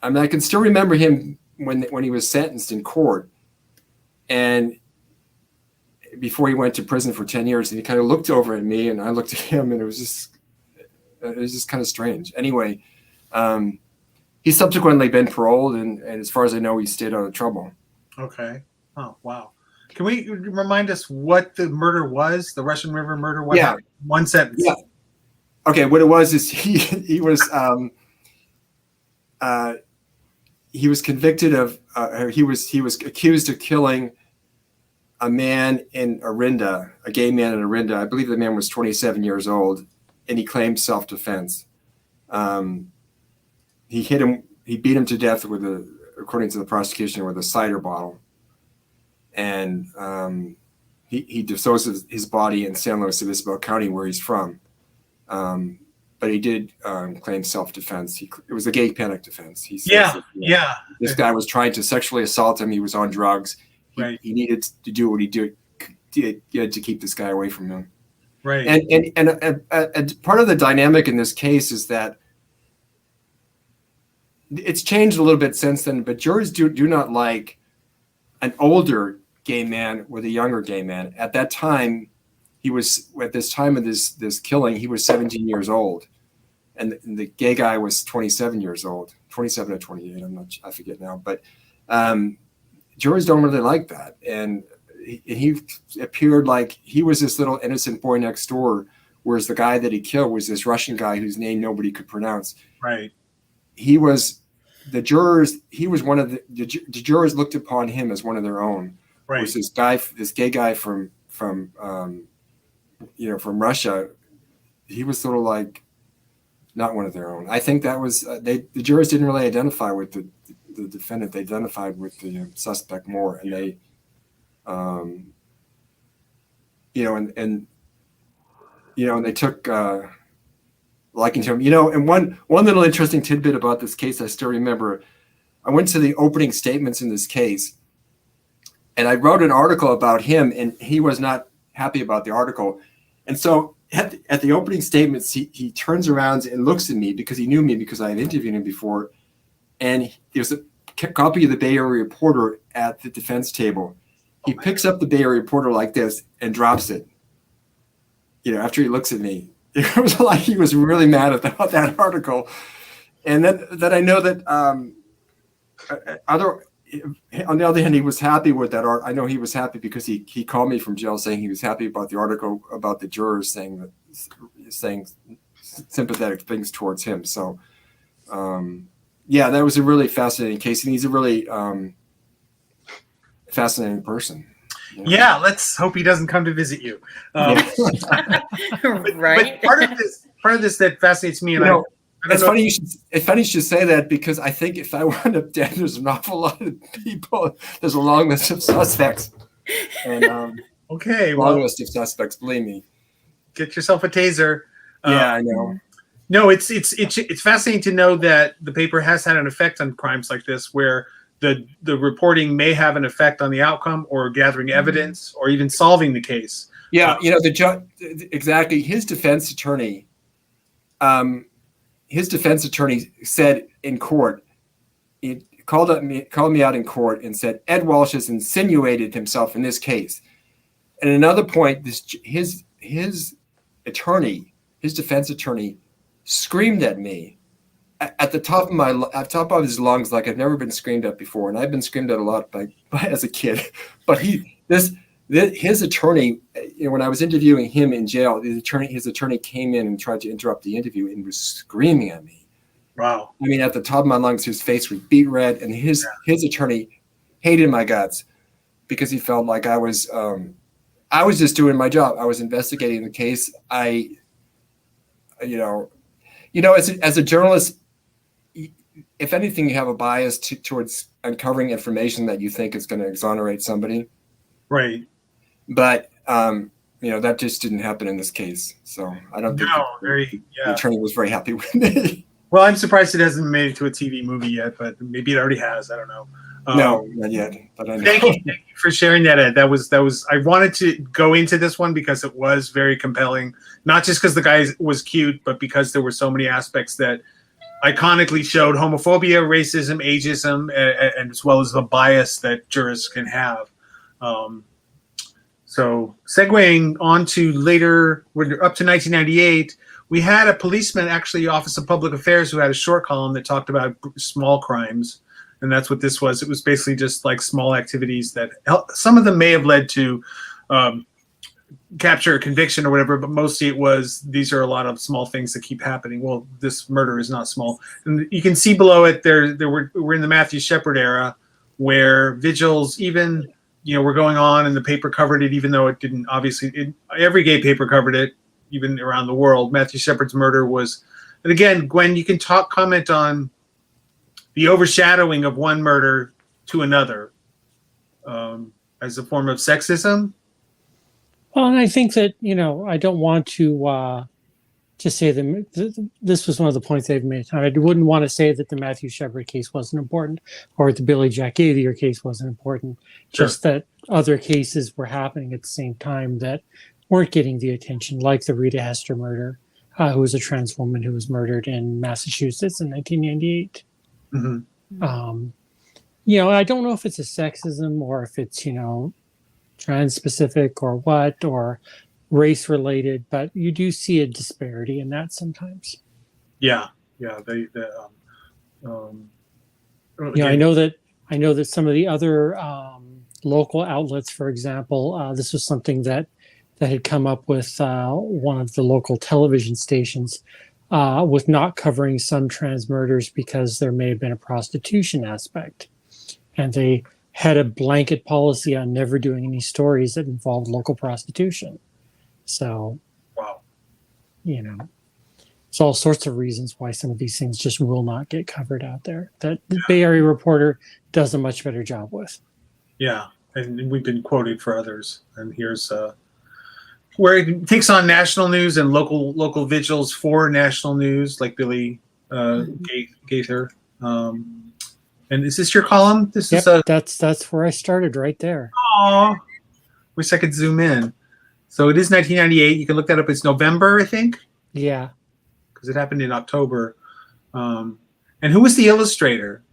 I mean, I can still remember him when he was sentenced in court, and before he went to prison for 10 years, and he kind of looked over at me, and I looked at him, and it was just kind of strange. Anyway, he's subsequently been paroled, and as far as I know, he stayed out of trouble. Okay. Oh, wow. Can we remind us what the murder was? The Russian River murder? What happened? One sentence. Yeah. Okay. What it was is he was convicted of he was accused of killing a man in Orinda, a gay man in Orinda. I believe the man was 27 years old, and he claimed self-defense. He beat him to death according to the prosecution, with a cider bottle. And he disposed of his body in San Luis Obispo County, where he's from. But he did claim self-defense. It was a gay panic defense. He said this guy was trying to sexually assault him. He was on drugs. He needed to do what he did to keep this guy away from him. Right. And part of the dynamic in this case is that it's changed a little bit since then, but jurors do not like an older gay man with a younger gay man. At that time, at this time of this killing, he was 17 years old, and the gay guy was 27 years old, 27 or 28. I forget now, but jurors don't really like that. And he appeared like he was this little innocent boy next door, whereas the guy that he killed was this Russian guy whose name nobody could pronounce. Right. He was the jurors. He was one of the jurors looked upon him as one of their own. Right. Was this gay guy from Russia? He was sort of like not one of their own. I think that was the jurors didn't really identify with the defendant. They identified with the suspect more, and they, and they took liking to him. And one little interesting tidbit about this case, I still remember. I went to the opening statements in this case, and I wrote an article about him, and he was not happy about the article. And so at the opening statements, he turns around and looks at me because he knew me because I had interviewed him before. And there's a copy of the Bay Area Reporter at the defense table. He picks up the Bay Area Reporter like this and drops it, after he looks at me. It was like he was really mad about that article. And then I know that on the other hand, he was happy with that art. I know he was happy because he called me from jail saying he was happy about the article about the jurors saying sympathetic things towards him. So, that was a really fascinating case, and he's a really fascinating person. Yeah, let's hope he doesn't come to visit you. Right. But part of this that fascinates me, and it's funny you should say that, because I think if I wound up dead, there's an awful lot of people. There's a long list of suspects, and long list of suspects. Believe me. Get yourself a taser. I know. No, it's fascinating to know that the paper has had an effect on crimes like this, where the reporting may have an effect on the outcome, or gathering evidence, or even solving the case. Yeah, the judge, exactly. His defense attorney said in court, he called me out in court and said, Ed Walsh has insinuated himself in this case. And at another point, his defense attorney screamed at me at the top of his lungs, like I've never been screamed at before. And I've been screamed at a lot by as a kid. But his attorney, when I was interviewing him in jail, his attorney came in and tried to interrupt the interview and was screaming at me. Wow. I mean, at the top of my lungs, his face was beet red, and his attorney hated my guts because he felt like I was just doing my job. I was investigating the case. As a journalist, if anything, you have a bias towards uncovering information that you think is going to exonerate somebody. Right. But that just didn't happen in this case. So I don't think the attorney was very happy with me. Well, I'm surprised it hasn't made it to a TV movie yet, but maybe it already has. I don't know. No, not yet. But I know. Thank you for sharing that, Ed. That was. I wanted to go into this one because it was very compelling, not just because the guy was cute, but because there were so many aspects that iconically showed homophobia, racism, ageism, and as well as the bias that jurists can have. So segueing on to later, we're up to 1998. We had a policeman, actually, Office of Public Affairs, who had a short column that talked about small crimes. And that's what this was. It was basically just like small activities that some of them may have led to capture or conviction or whatever, but mostly it was, these are a lot of small things that keep happening. Well, this murder is not small. And you can see below it, we're in the Matthew Shepard era, where vigils even, were going on, and the paper covered it, even though it didn't, obviously, every gay paper covered it, even around the world. Matthew Shepard's murder was, and again, Gwen, you can comment on the overshadowing of one murder to another as a form of sexism. Well, and I think that, I don't want to say that this was one of the points they've made. I wouldn't want to say that the Matthew Shepard case wasn't important, or the Billy Jack Gaither case wasn't important. Sure. Just that other cases were happening at the same time that weren't getting the attention, like the Rita Hester murder, who was a trans woman who was murdered in Massachusetts in 1998. Mm-hmm. I don't know if it's a sexism or if it's, trans specific or what, or race related, but you do see a disparity in that sometimes. Yeah. I know that some of the other local outlets, for example, this was something that had come up with one of the local television stations, with not covering some trans murders because there may have been a prostitution aspect. And they had a blanket policy on never doing any stories that involved local prostitution. So, wow. It's all sorts of reasons why some of these things just will not get covered out there that the Bay Area Reporter does a much better job with. Yeah, and we've been quoted for others. And here's where it takes on national news and local vigils for national news, like Billy Gaither. And is this your column? That's where I started, right there. Oh, wish I could zoom in. So it is 1998. You can look that up. It's November, I think. Yeah, because it happened in October. And who was the illustrator?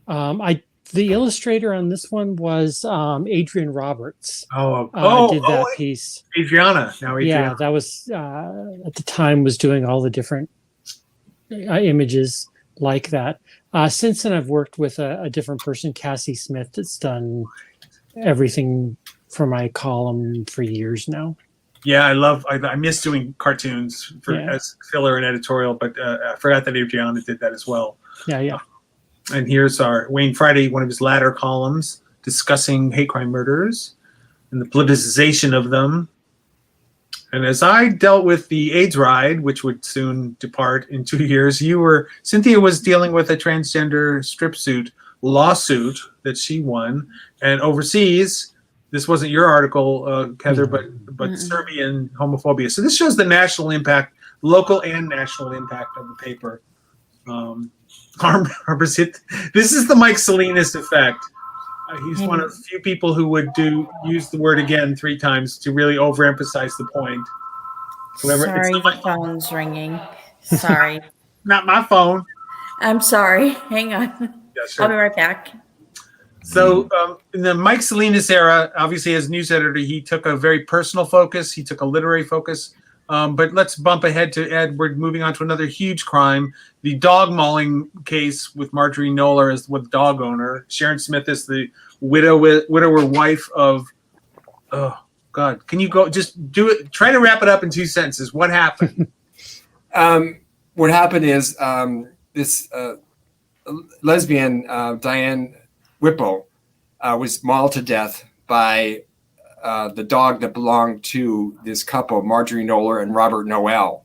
The illustrator on this one was Adrian Roberts. Did that piece. Adriana. Yeah, that was at the time was doing all the different images like that. Since then, I've worked with a different person, Cassie Smith, that's done everything for my column for years now. Yeah, I miss doing cartoons as filler and editorial, but I forgot that Adriana did that as well. Yeah. And here's our Wayne Friday, one of his latter columns, discussing hate crime murders and the politicization of them. And as I dealt with the AIDS ride, which would soon depart in 2 years, Cynthia was dealing with a transgender strip suit lawsuit that she won. And overseas, this wasn't your article, Heather, but Serbian homophobia. So this shows the national impact, local and national impact of the paper. Arm harbors hit. This is the Mike Salinas effect. He's one of the few people who would use the word again 3 times to really overemphasize the point. Whoever, Sorry, the phone's ringing. Sorry. Not my phone. I'm sorry. Hang on. Yeah, sure. I'll be right back. So in the Mike Salinas era, obviously as news editor, he took a very personal focus. He took a literary focus. But let's bump ahead to Ed. We're moving on to another huge crime, the dog mauling case with Marjorie Knoller as the dog owner. Sharon Smith is the widower wife of, oh God, can you go, just do it, try to wrap it up in 2 sentences. What happened? What happened is this lesbian, Diane Whipple, was mauled to death by the dog that belonged to this couple, Marjorie Knoller and Robert Noel.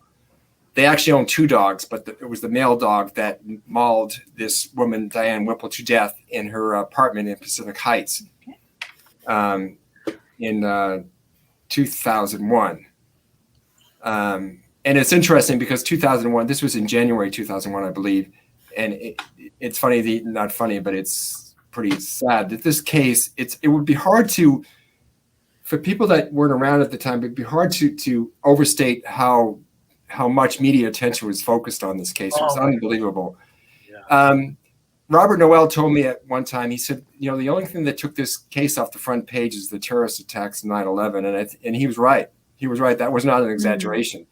They actually owned 2 dogs, but it was the male dog that mauled this woman, Diane Whipple, to death in her apartment in Pacific Heights in 2001. And it's interesting because 2001, this was in January 2001, I believe. And it's funny, not funny, but it's pretty sad that this case, it would be hard to, for people that weren't around at the time, it'd be hard to overstate how much media attention was focused on this case. It was unbelievable. Yeah. Robert Noel told me at one time, he said, the only thing that took this case off the front page is the terrorist attacks of 9/11. And he was right. He was right. That was not an exaggeration.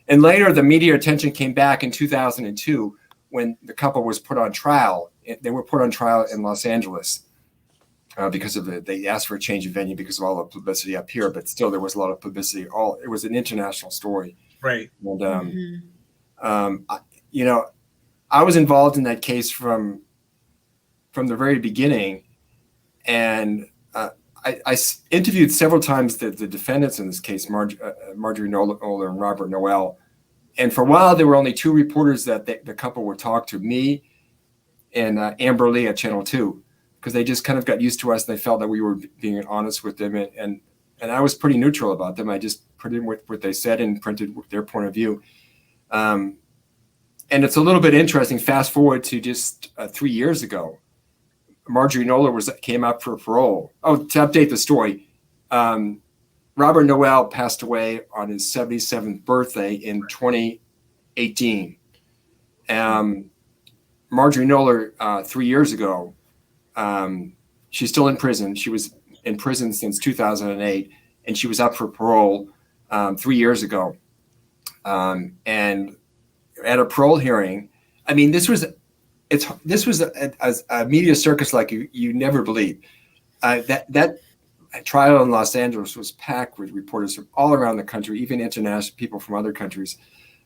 And later, the media attention came back in 2002 when the couple was put on trial. They were put on trial in Los Angeles. Because of they asked for a change of venue because of all the publicity up here, but still there was a lot of publicity. It was an international story, right? And I was involved in that case from the very beginning, and I interviewed several times the defendants in this case, Marjorie Knoller and Robert Noel, and for a while there were only 2 reporters that the couple would talk to, me and Amber Lee at Channel 2. Because they just kind of got used to us and they felt that we were being honest with them. And I was pretty neutral about them. I just put in what they said and printed their point of view. And it's a little bit interesting. Fast forward to just 3 years ago, Marjorie Knoller came up for parole. Oh, to update the story, Robert Noel passed away on his 77th birthday in 2018. Marjorie Knoller, 3 years ago, she's still in prison. She was in prison since 2008, and she was up for parole 3 years ago. And at a parole hearing, I mean, this was a media circus like you never believe. That trial in Los Angeles was packed with reporters from all around the country, even international people from other countries.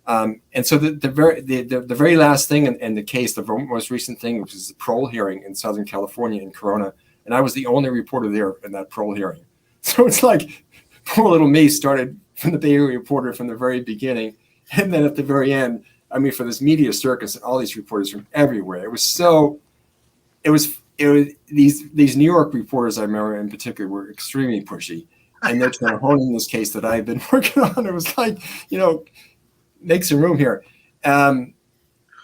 And so the very last thing in the case, the most recent thing, which is the parole hearing in Southern California in Corona, and I was the only reporter there in that parole hearing. So it's like poor little me started from the Bay Area reporter from the very beginning, and then at the very end, I mean, for this media circus and all these reporters from everywhere. It was these New York reporters, I remember in particular, were extremely pushy, and they're trying to hone in this case that I had been working on. It was like, make some room here.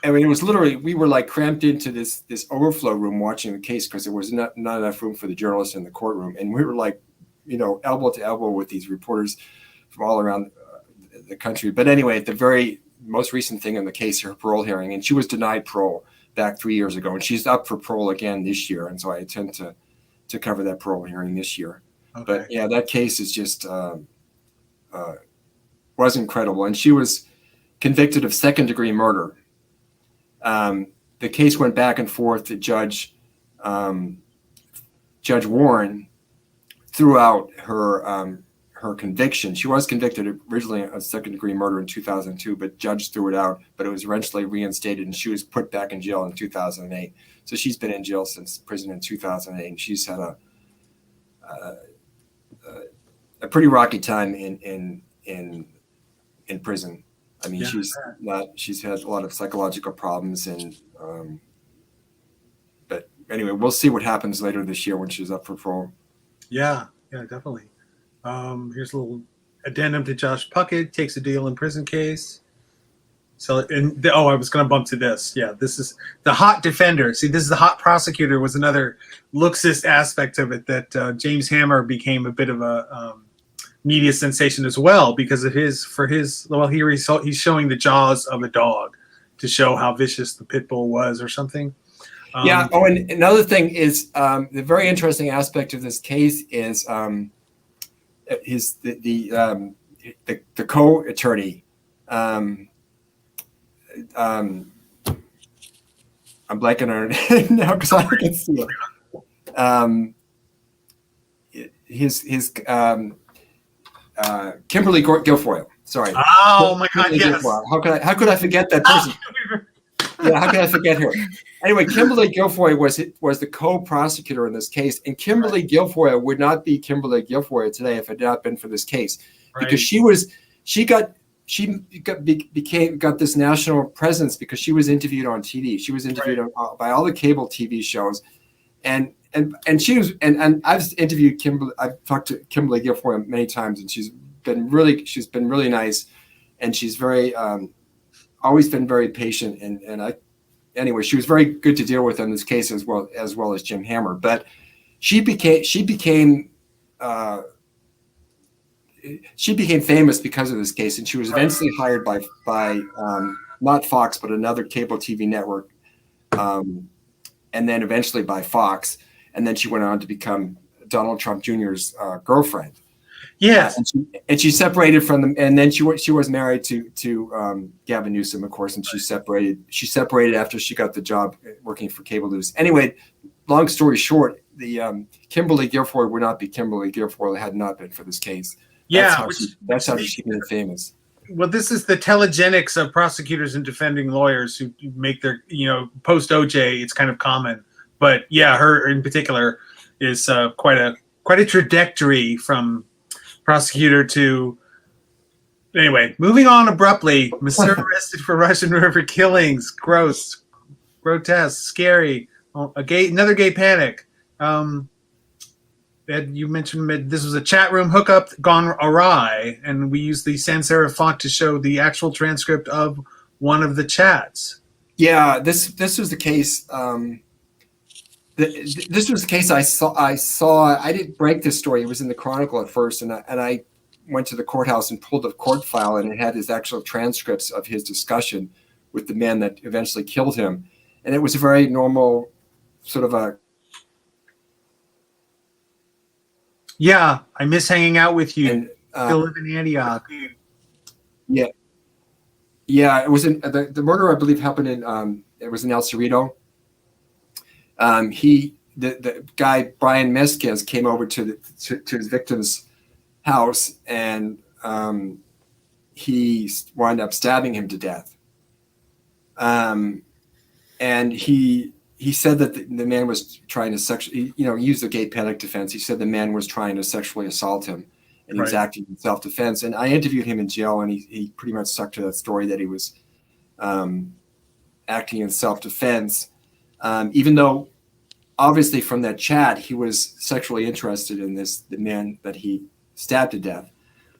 I mean, it was literally, we were like cramped into this overflow room watching the case because there was not enough room for the journalists in the courtroom. And we were like, elbow to elbow with these reporters from all around the country. But anyway, at the very most recent thing in the case, her parole hearing, and she was denied parole back 3 years ago, and she's up for parole again this year. And so I intend to cover that parole hearing this year. Okay. But yeah, that case is just, was incredible. And she was convicted of second-degree murder. The case went back and forth to Judge Warren throughout her conviction. She was convicted originally of second-degree murder in 2002, but judge threw it out. But it was eventually reinstated, and she was put back in jail in 2008. So she's been in jail since prison in 2008, and she's had a pretty rocky time in prison. I mean, yeah. She's had a lot of psychological problems, and but anyway, we'll see what happens later this year when she's up for parole. Yeah, definitely. Here's a little addendum to Josh Puckett takes a deal in prison case. So, I was going to bump to this. Yeah, this is the hot defender. See, this is the hot prosecutor was another Luxist aspect of it that James Hammer became a bit of a media sensation as well because of he's showing the jaws of a dog to show how vicious the pit bull was or something. Yeah. Oh, and another thing is the very interesting aspect of this case is the co-attorney. I'm blanking on it now because I can see it. His Kimberly Guilfoyle. Sorry. Oh my God! Yes. Guilfoyle. How could I forget that person? Yeah, how could I forget her? Anyway, Kimberly Guilfoyle was the co-prosecutor in this case, and Kimberly Guilfoyle would not be Kimberly Guilfoyle today if it had not been for this case, because she got this national presence because she was interviewed on TV. She was interviewed by all the cable TV shows, and she was and I've interviewed Kimberly. I've talked to Kimberly Guilfoyle many times, and she's been really nice, and she's very always been very patient, anyway, she was very good to deal with in this case as well as Jim Hammer. But she became famous because of this case, and she was eventually hired by not Fox but another cable TV network, and then eventually by Fox, and then she went on to become Donald Trump Jr.'s girlfriend. Yes, and she separated from them, and then she was married to Gavin Newsom, of course, and she separated after she got the job working for cable news. Anyway, long story short, the Kimberly Guilfoyle would not be Kimberly Guilfoyle had not been for this case. That's how she became famous. Well, this is the telegenics of prosecutors and defending lawyers who make their post OJ. It's kind of common, but yeah, her in particular is quite a trajectory from prosecutor to anyway, moving on abruptly. Missouri arrested for Russian River killings. Gross, grotesque, scary. Another gay panic. Ed, you mentioned this was a chat room hookup gone awry, and we used the sans serif font to show the actual transcript of one of the chats. Yeah, this was the case. This was the case I saw. I didn't break this story. It was in the Chronicle at first, and I went to the courthouse and pulled the court file, and it had his actual transcripts of his discussion with the man that eventually killed him. And it was a very normal sort of a. Yeah, I miss hanging out with you. And, still live in Antioch. Yeah. It was the murder, I believe, happened in it was in El Cerrito. The guy Brian Mesquez came over to his victim's house, and he wound up stabbing him to death. And he said that the man was trying to sexually, use the gay panic defense. He said the man was trying to sexually assault him, and he was acting in self-defense. And I interviewed him in jail, and he pretty much stuck to that story that he was acting in self-defense, even though obviously from that chat he was sexually interested in the man that he stabbed to death.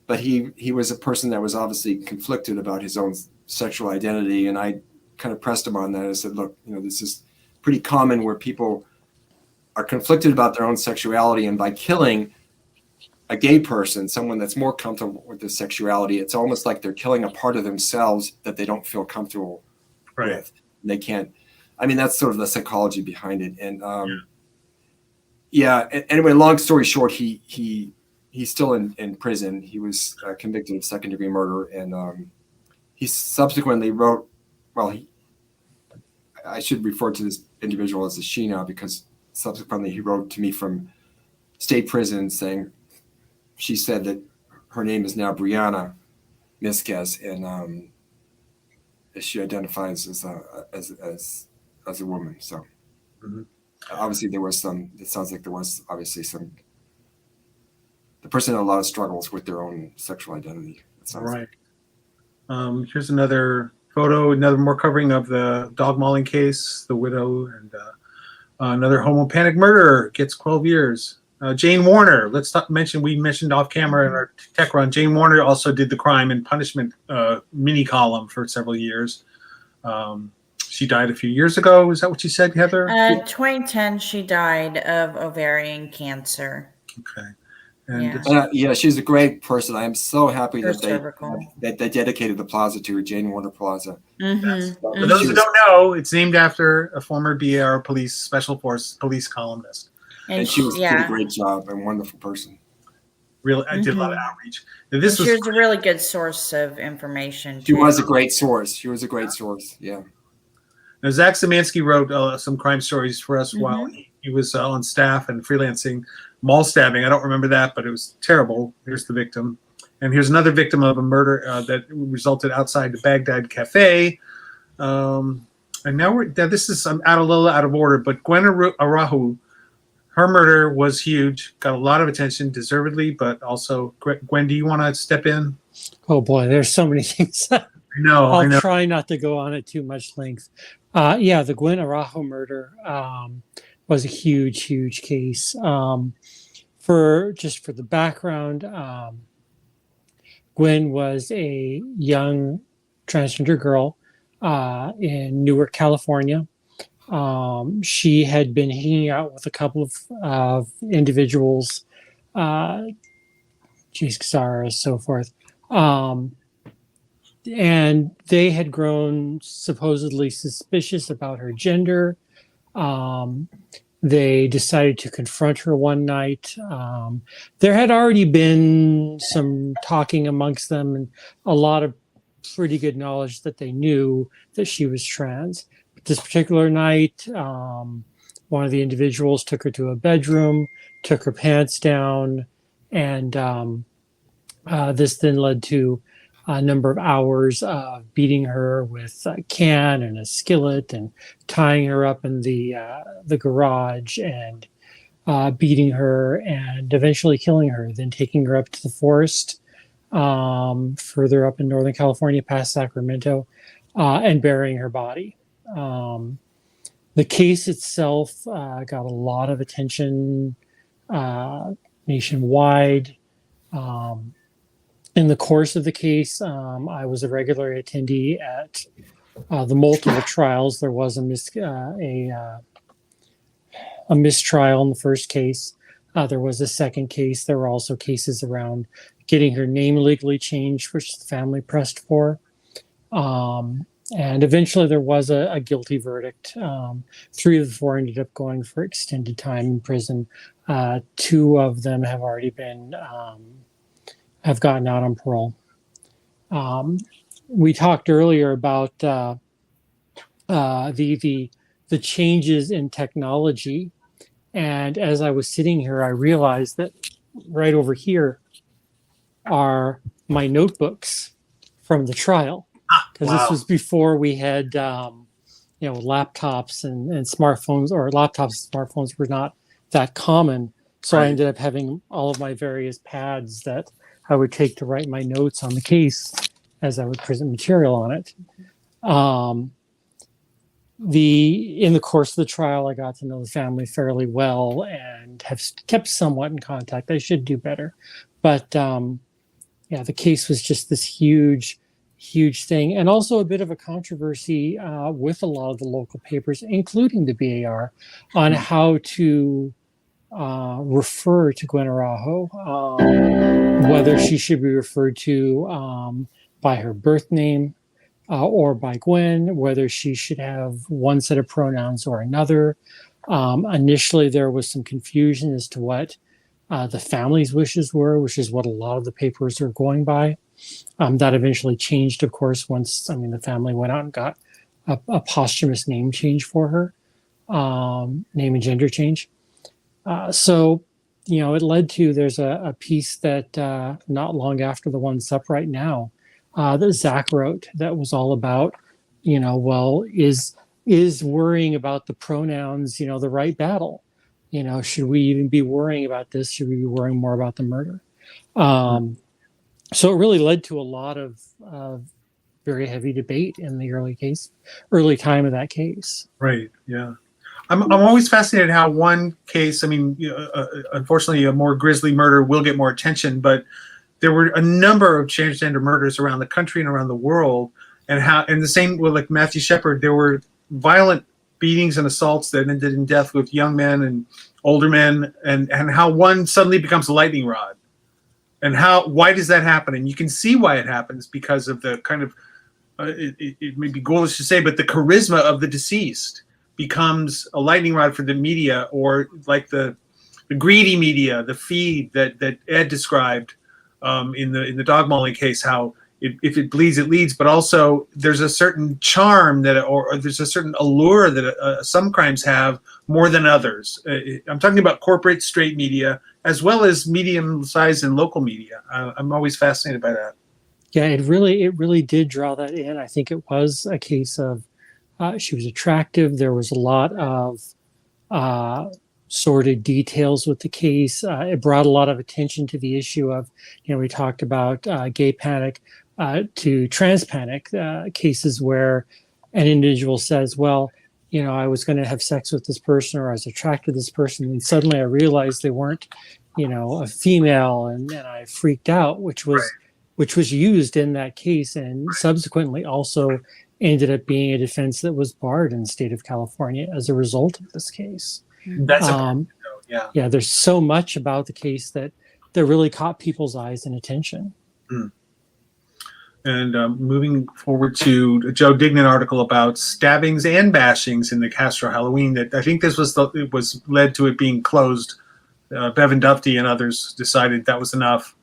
But he was a person that was obviously conflicted about his own sexual identity, and I kind of pressed him on that. I said, look, this is pretty common where people are conflicted about their own sexuality, and by killing a gay person, someone that's more comfortable with their sexuality, it's almost like they're killing a part of themselves that they don't feel comfortable with. And they can't. I mean, that's sort of the psychology behind it. And anyway, long story short, he's still in prison. He was convicted of second-degree murder, and he subsequently wrote. Well, I should refer to this individual as a she now, because subsequently he wrote to me from state prison saying she said that her name is now Brianna Mesquez, and she identifies as a woman. So obviously there was some. It sounds like there was obviously some. The person had a lot of struggles with their own sexual identity. Right. Here's another photo, another more covering of the dog mauling case, the widow, and another homo panic murderer gets 12 years. Jane Warner. We mentioned off camera in our tech run. Jane Warner also did the crime and punishment mini column for several years. She died a few years ago. Is that what you said, Heather? 2010, she died of ovarian cancer. Okay. And yeah, she's a great person. I am so happy Her that cervical. they dedicated the plaza to her, Jane Warner Plaza. Mm-hmm. For those who don't know, it's named after a former B.A.R. police special force police columnist. And she did a great job and wonderful person. Really, I did a lot of outreach. She was a really good source of information. She was a great source. Yeah. Now, Zach Szymanski wrote some crime stories for us while he was on staff and freelancing. Mall stabbing, I don't remember that, but it was terrible. Here's the victim. And here's another victim of a murder that resulted outside the Baghdad Cafe. And now this is a little out of order, but Gwen Arahu, her murder was huge, got a lot of attention, deservedly, but also, Gwen, do you want to step in? Oh boy, there's so many things. I know. I'll try not to go on at too much length. The Gwen Arahu murder was a huge case. For the background, Gwen was a young transgender girl in Newark, California. She had been hanging out with a couple of individuals, Zara, so forth. And they had grown supposedly suspicious about her gender. They decided to confront her one night. There had already been some talking amongst them and a lot of pretty good knowledge that they knew that she was trans. But this particular night, one of the individuals took her to a bedroom, took her pants down, and this then led to a number of hours of beating her with a can and a skillet and tying her up in the garage and beating her and eventually killing her, then taking her up to the forest further up in Northern California past Sacramento and burying her body. The case itself got a lot of attention nationwide. In the course of the case, I was a regular attendee at the multiple trials. There was a mistrial in the first case. There was a second case. There were also cases around getting her name legally changed, which the family pressed for. And eventually there was a guilty verdict. 3 of the 4 ended up going for extended time in prison. 2 of them have already been have gotten out on parole. We talked earlier about the changes in technology, and as I was sitting here, I realized that right over here are my notebooks from the trial, because this was before we had laptops and smartphones, or laptops and smartphones were not that common. So I ended up having all of my various pads that I would take to write my notes on the case as I would present material on it. In the course of the trial, I got to know the family fairly well and have kept somewhat in contact. I should do better. But the case was just this huge thing, and also a bit of a controversy with a lot of the local papers, including the B.A.R, on how to refer to Gwen Arahu, whether she should be referred to by her birth name or by Gwen, whether she should have one set of pronouns or another. Initially, there was some confusion as to what the family's wishes were, which is what a lot of the papers are going by. That eventually changed, of course, once the family went out and got a posthumous name change for her, name and gender change. So it led to, there's a piece that not long after the one's up right now, that Zach wrote, that was all about, is worrying about the pronouns, the right battle? Should we even be worrying about this? Should we be worrying more about the murder? So it really led to a lot of very heavy debate in the early time of that case. Right. Yeah. I'm always fascinated how one case, I mean, unfortunately, a more grisly murder will get more attention, but there were a number of transgender murders around the country and around the world, and the same with like Matthew Shepard, there were violent beatings and assaults that ended in death with young men and older men, and how one suddenly becomes a lightning rod, and why does that happen? And you can see why it happens because of the kind of it may be ghoulish to say, but the charisma of the deceased becomes a lightning rod for the media, or like the greedy media, the feed that Ed described in the dog mauling case, how if it bleeds, it leads, but also there's a certain charm or there's a certain allure that some crimes have more than others. I'm talking about corporate straight media as well as medium-sized and local media. I'm always fascinated by that. Yeah, it really did draw that in. I think it was a case of she was attractive. There was a lot of sordid details with the case. It brought a lot of attention to the issue of, we talked about gay panic to trans panic, cases where an individual says, well, I was going to have sex with this person, or I was attracted to this person, and suddenly I realized they weren't, a female, and I freaked out, which was used in that case, and subsequently also ended up being a defense that was barred in the state of California as a result of this case. That's yeah. There's so much about the case that really caught people's eyes and attention. Mm. And moving forward to a Joe Dignan article about stabbings and bashings in the Castro Halloween, that I think it was led to it being closed. Bevan Dufty and others decided that was enough.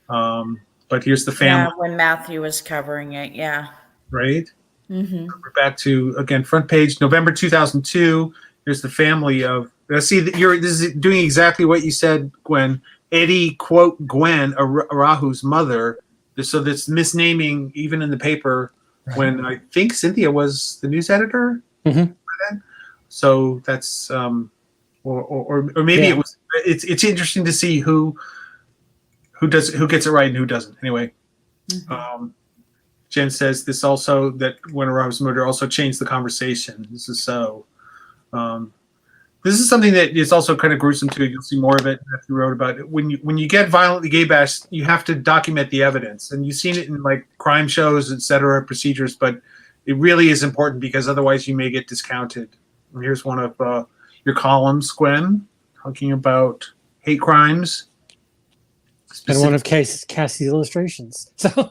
But here's the family. Yeah, when Matthew was covering it, yeah. Right? Mm-hmm. We're back to, again, front page, November 2002. Here's the family of, see, this is doing exactly what you said, Gwen. Eddie, quote, Gwen, Arahu's mother. So that's misnaming even in the paper, when I think Cynthia was the news editor. Mm-hmm. So that's, or maybe it was, it's interesting to see who gets it right and who doesn't. Anyway, Jen says this also, that when Arahu's murder also changed the conversation. This is so. This is something that is also kind of gruesome too. You'll see more of it. Matthew wrote about it. When you get violently gay bashed, you have to document the evidence, and you've seen it in like crime shows, etc., procedures. But it really is important, because otherwise you may get discounted. And here's one of your columns, Gwen, talking about hate crimes. And one of Cassie's illustrations. So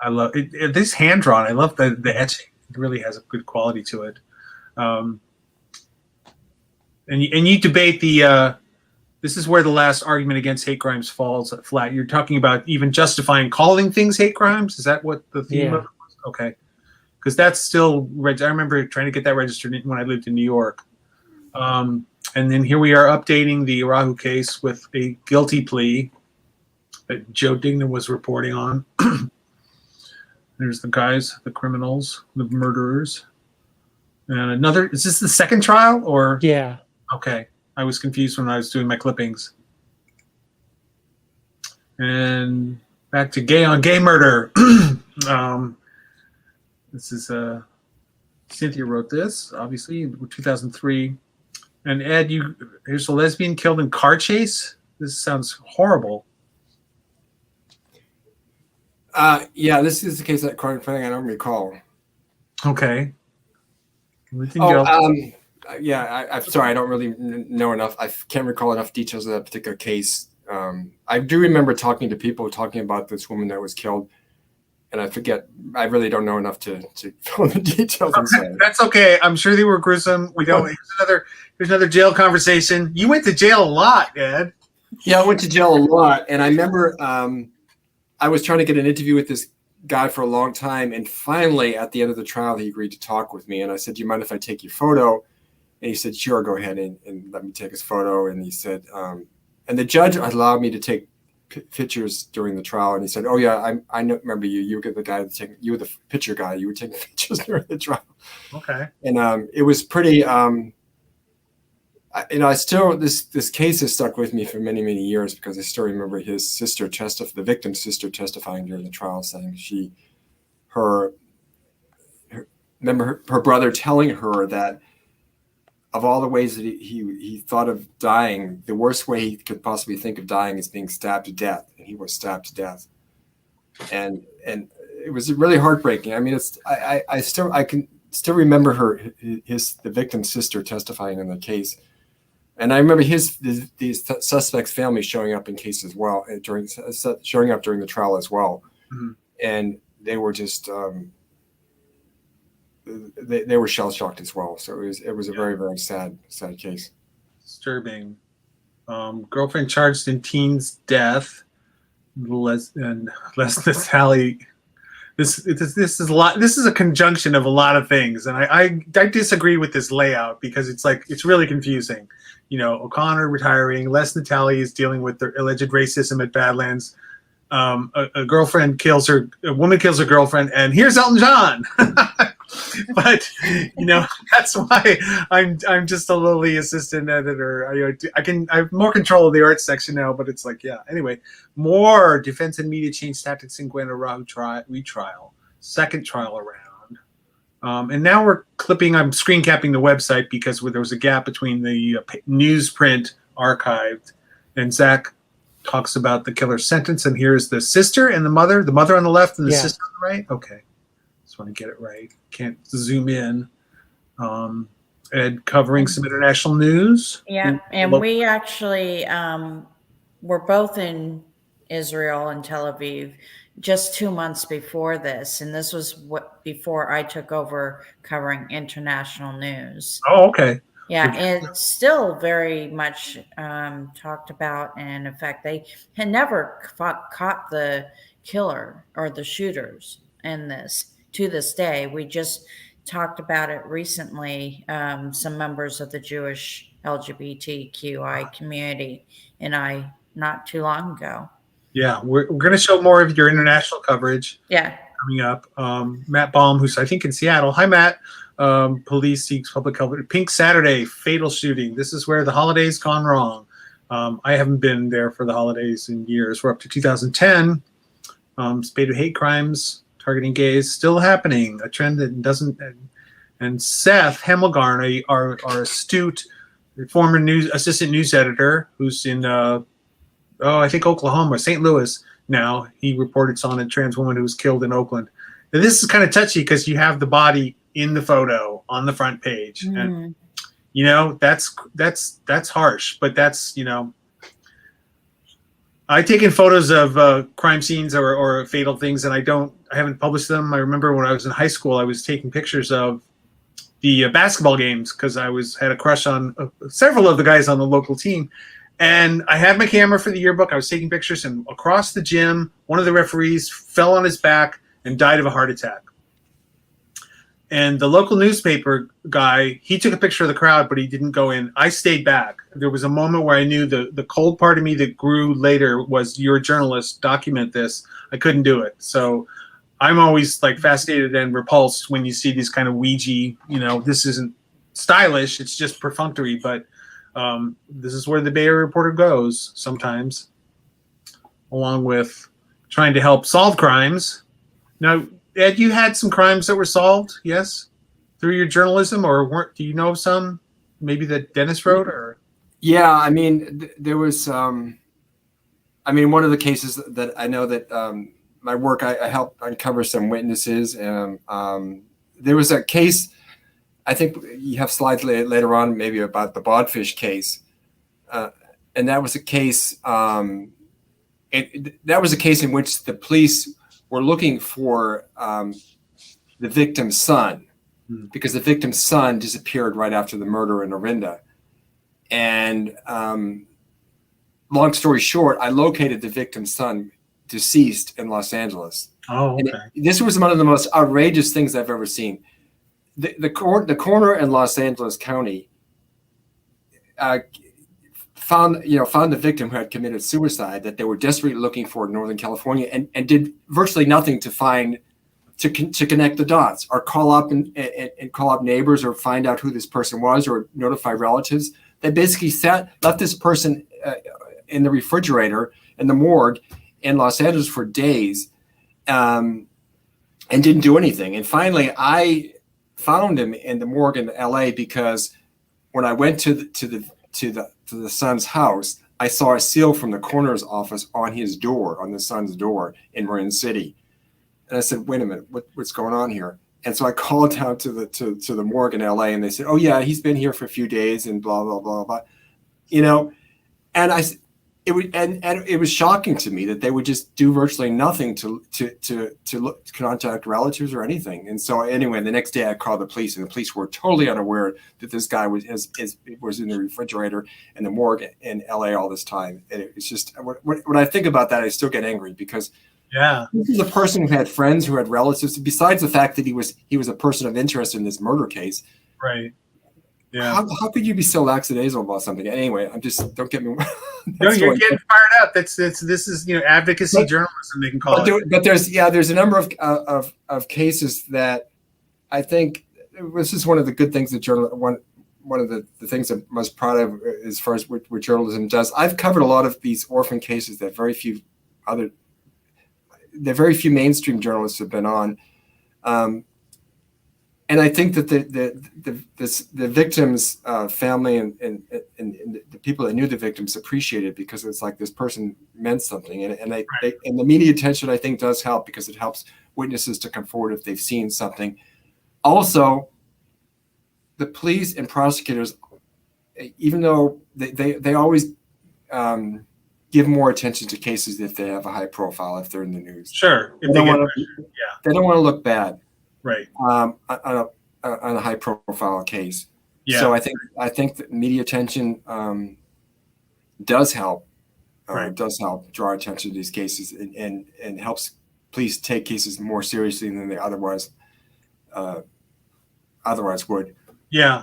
I love it. This hand drawn. I love the etching. It really has a good quality to it. And you debate this is where the last argument against hate crimes falls flat. You're talking about even justifying calling things hate crimes. Is that what the theme of it was? Okay. Because that's still, I remember trying to get that registered when I lived in New York. And then here we are updating the Arahu case with a guilty plea that Joe Dignan was reporting on. There's the guys, the criminals, the murderers. And is this the second trial or? Yeah. Okay. I was confused when I was doing my clippings. And back to gay on gay murder. This is Cynthia wrote this, obviously, in 2003. And Ed, here's a lesbian killed in car chase. This sounds horrible. Yeah, this is the case that Corin Fanning, I don't recall. Okay. Yeah, I'm sorry, I don't really know enough. I can't recall enough details of that particular case. I do remember talking to people talking about this woman that was killed, and I forget. I really don't know enough to fill in the details. That's okay. I'm sure they were gruesome. We don't. Here's another jail conversation. You went to jail a lot, Ed. Yeah, I went to jail a lot, and I remember I was trying to get an interview with this guy for a long time, and finally, at the end of the trial, he agreed to talk with me. And I said, "Do you mind if I take your photo?" And he said, "Sure, go ahead and let me take his photo." And he said, and the judge allowed me to take pictures during the trial. And he said, "Oh yeah, I remember you. You were the guy you were the picture guy. You were taking pictures during the trial." Okay. And it was pretty. I still this case has stuck with me for many years, because I still remember his sister the victim's sister testifying during the trial, saying her brother telling her that of all the ways that he thought of dying, the worst way he could possibly think of dying is being stabbed to death, and he was stabbed to death. And it was really heartbreaking. I mean, I can still remember the victim's sister testifying in the case, and I remember these suspects' family showing up in case as well, showing up during the trial as well, Mm-hmm. and they were just they were shell shocked as well. So it was a very, very sad case. Disturbing. Girlfriend charged in teen's death. Les Natali. This is a lot. This is a conjunction of a lot of things, and I disagree with this layout because it's really confusing. You know, O'Connor retiring. Les Natali is dealing with their alleged racism at Badlands. A woman kills her girlfriend, and here's Elton John. But you know, that's why I'm just a lowly assistant editor. I have more control of the art section now, but it's like, yeah. Anyway, more defense and media change tactics in Gwen retrial, second trial around, and now I'm screen capping the website because there was a gap between the newsprint archived, and Zach talks about the killer's sentence, and here's the sister and the mother on the left and the sister on the right. Okay. Just want to get it right. Can't zoom in. Ed covering some international news. Yeah, and we actually were both in Israel and Tel Aviv just 2 months before this, and this was before I took over covering international news. Oh, okay. Yeah, it's still very much talked about, and in fact, they had never caught the killer or the shooters in this. To this day, we just talked about it recently. Some members of the Jewish LGBTQI community and I, not too long ago. Yeah, we're going to show more of your international coverage. Yeah, coming up. Matt Baum, who's I think in Seattle. Hi, Matt. Police seeks public help. Pink Saturday, fatal shooting. This is where the holidays gone wrong. I haven't been there for the holidays in years. We're up to 2010. Spate of hate crimes targeting gays still happening. A trend that doesn't. And Seth Hemmelgarn, our astute former assistant news editor, who's in I think Oklahoma, St. Louis now. He reported on a trans woman who was killed in Oakland. And this is kind of touchy because you have the body in the photo on the front page, and you know that's harsh. But that's, you know, I've taken photos of crime scenes or fatal things, and I haven't published them. I remember when I was in high school, I was taking pictures of the basketball games because I had a crush on several of the guys on the local team. And I had my camera for the yearbook. I was taking pictures, and across the gym, one of the referees fell on his back and died of a heart attack. And the local newspaper guy, he took a picture of the crowd, but he didn't go in. I stayed back. There was a moment where I knew the cold part of me that grew later was, you're a journalist, document this. I couldn't do it. So I'm always like fascinated and repulsed when you see these kind of Ouija, you know, this isn't stylish, it's just perfunctory, but this is where the B.A.R. reporter goes sometimes, along with trying to help solve crimes. Now, Ed, you had some crimes that were solved, yes, through your journalism, or do you know of some maybe that Dennis wrote? Or yeah, I mean, there was, one of the cases that I know that my work, I helped uncover some witnesses. There was a case, I think you have slides later on, maybe about the Bodfish case, and that was a case. That was a case in which the police were looking for the victim's son, because the victim's son disappeared right after the murder in Orinda. And long story short, I located the victim's son deceased in Los Angeles. Oh, okay. This was one of the most outrageous things I've ever seen. The coroner in Los Angeles County found the victim who had committed suicide, that they were desperately looking for in Northern California, and did virtually nothing to connect the dots, or call up and call up neighbors, or find out who this person was, or notify relatives. They basically left this person in the refrigerator in the morgue in Los Angeles for days, and didn't do anything. And finally, I found him in the morgue in LA because when I went to the son's house, I saw a seal from the coroner's office on his door, on the son's door in Marin City. And I said, wait a minute, what's going on here? And so I called down to the morgue in LA, and they said, oh yeah, he's been here for a few days and blah, blah, blah, blah. You know, and it was shocking to me that they would just do virtually nothing to contact relatives or anything. And so anyway, the next day I called the police, and the police were totally unaware that this guy was in the refrigerator in the morgue in LA all this time. And it's just, when I think about that, I still get angry, because this is a person who had friends, who had relatives, besides the fact that he was a person of interest in this murder case. Right. Yeah. How could you be so lackadaisical about something? Anyway, I'm just, don't get me. No, you're getting fired up. This is advocacy journalism, they can call it. But there's a number of cases that I think this is one of the good things that one of the things I'm most proud of as far as what journalism does. I've covered a lot of these orphan cases that very few mainstream journalists have been on. And I think that the victims' family and the people that knew the victims appreciate it, because it's like this person meant something, and the media attention, I think, does help, because it helps witnesses to come forward if they've seen something. Also, the police and prosecutors, even though they always give more attention to cases if they have a high profile, if they're in the news. Sure, they don't want to look bad. Right. On a high profile case. Yeah. So I think that media attention does help draw attention to these cases, and helps police take cases more seriously than they otherwise would. Yeah.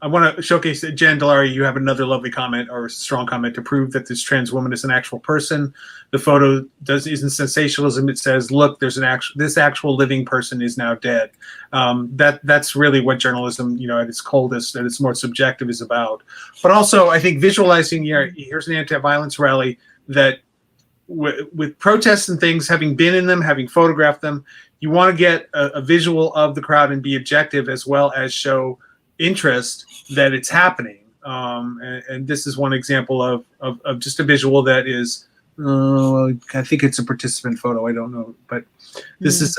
I want to showcase that, Jen Delary, you have another lovely comment, or strong comment, to prove that this trans woman is an actual person. The photo isn't sensationalism. It says, look, this actual living person is now dead. That's really what journalism, at its coldest, at its more subjective, is about. But also, I think visualizing, here's an anti-violence rally that, with protests and things, having been in them, having photographed them, you want to get a visual of the crowd and be objective, as well as show interest that it's happening. And this is one example of just a visual that is, I think it's a participant photo. I don't know, but this is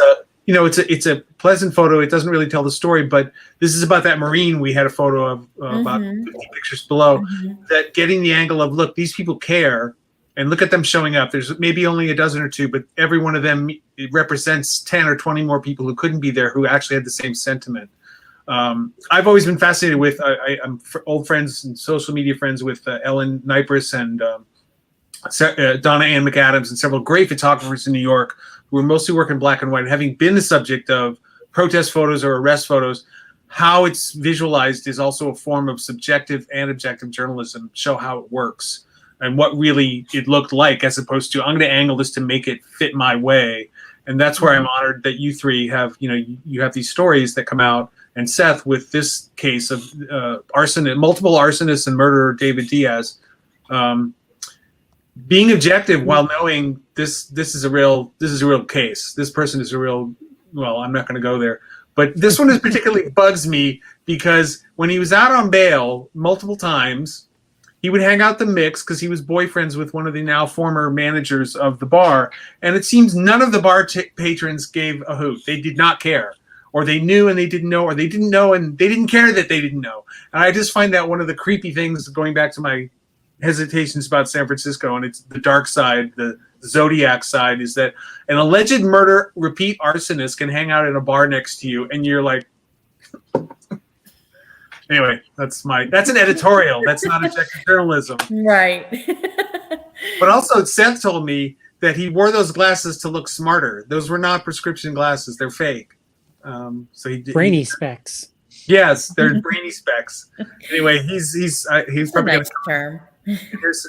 it's a pleasant photo. It doesn't really tell the story, but this is about that Marine we had a photo of about 50 pictures below, that getting the angle of, look, these people care, and look at them showing up. There's maybe only a dozen or two, but every one of them, it represents 10 or 20 more people who couldn't be there, who actually had the same sentiment. I've always been fascinated with, I'm old friends and social media friends with Ellen Nypris and Donna Ann McAdams, and several great photographers in New York who are mostly working black and white. And having been the subject of protest photos or arrest photos, how it's visualized is also a form of subjective and objective journalism. Show how it works and what really it looked like, as opposed to, I'm going to angle this to make it fit my way. And that's where I'm honored that you three have, you have these stories that come out. And Seth, with this case of multiple arsonists and murderer David Diaz, being objective while knowing this is a real case. This person is a real. Well, I'm not going to go there, but this one is particularly bugs me, because when he was out on bail multiple times, he would hang out the mix because he was boyfriends with one of the now former managers of the bar, and it seems none of the bar patrons gave a hoot. They did not care. Or they knew and they didn't know, or they didn't know and they didn't care that they didn't know. And I just find that one of the creepy things, going back to my hesitations about San Francisco, and it's the dark side, the Zodiac side, is that an alleged repeat arsonist can hang out in a bar next to you, and you're like, anyway, that's an editorial. That's not objective journalism. Right. But also, Seth told me that he wore those glasses to look smarter. Those were not prescription glasses. They're fake. So brainy specs. Yes, they're brainy specs. Anyway, he's probably nice term.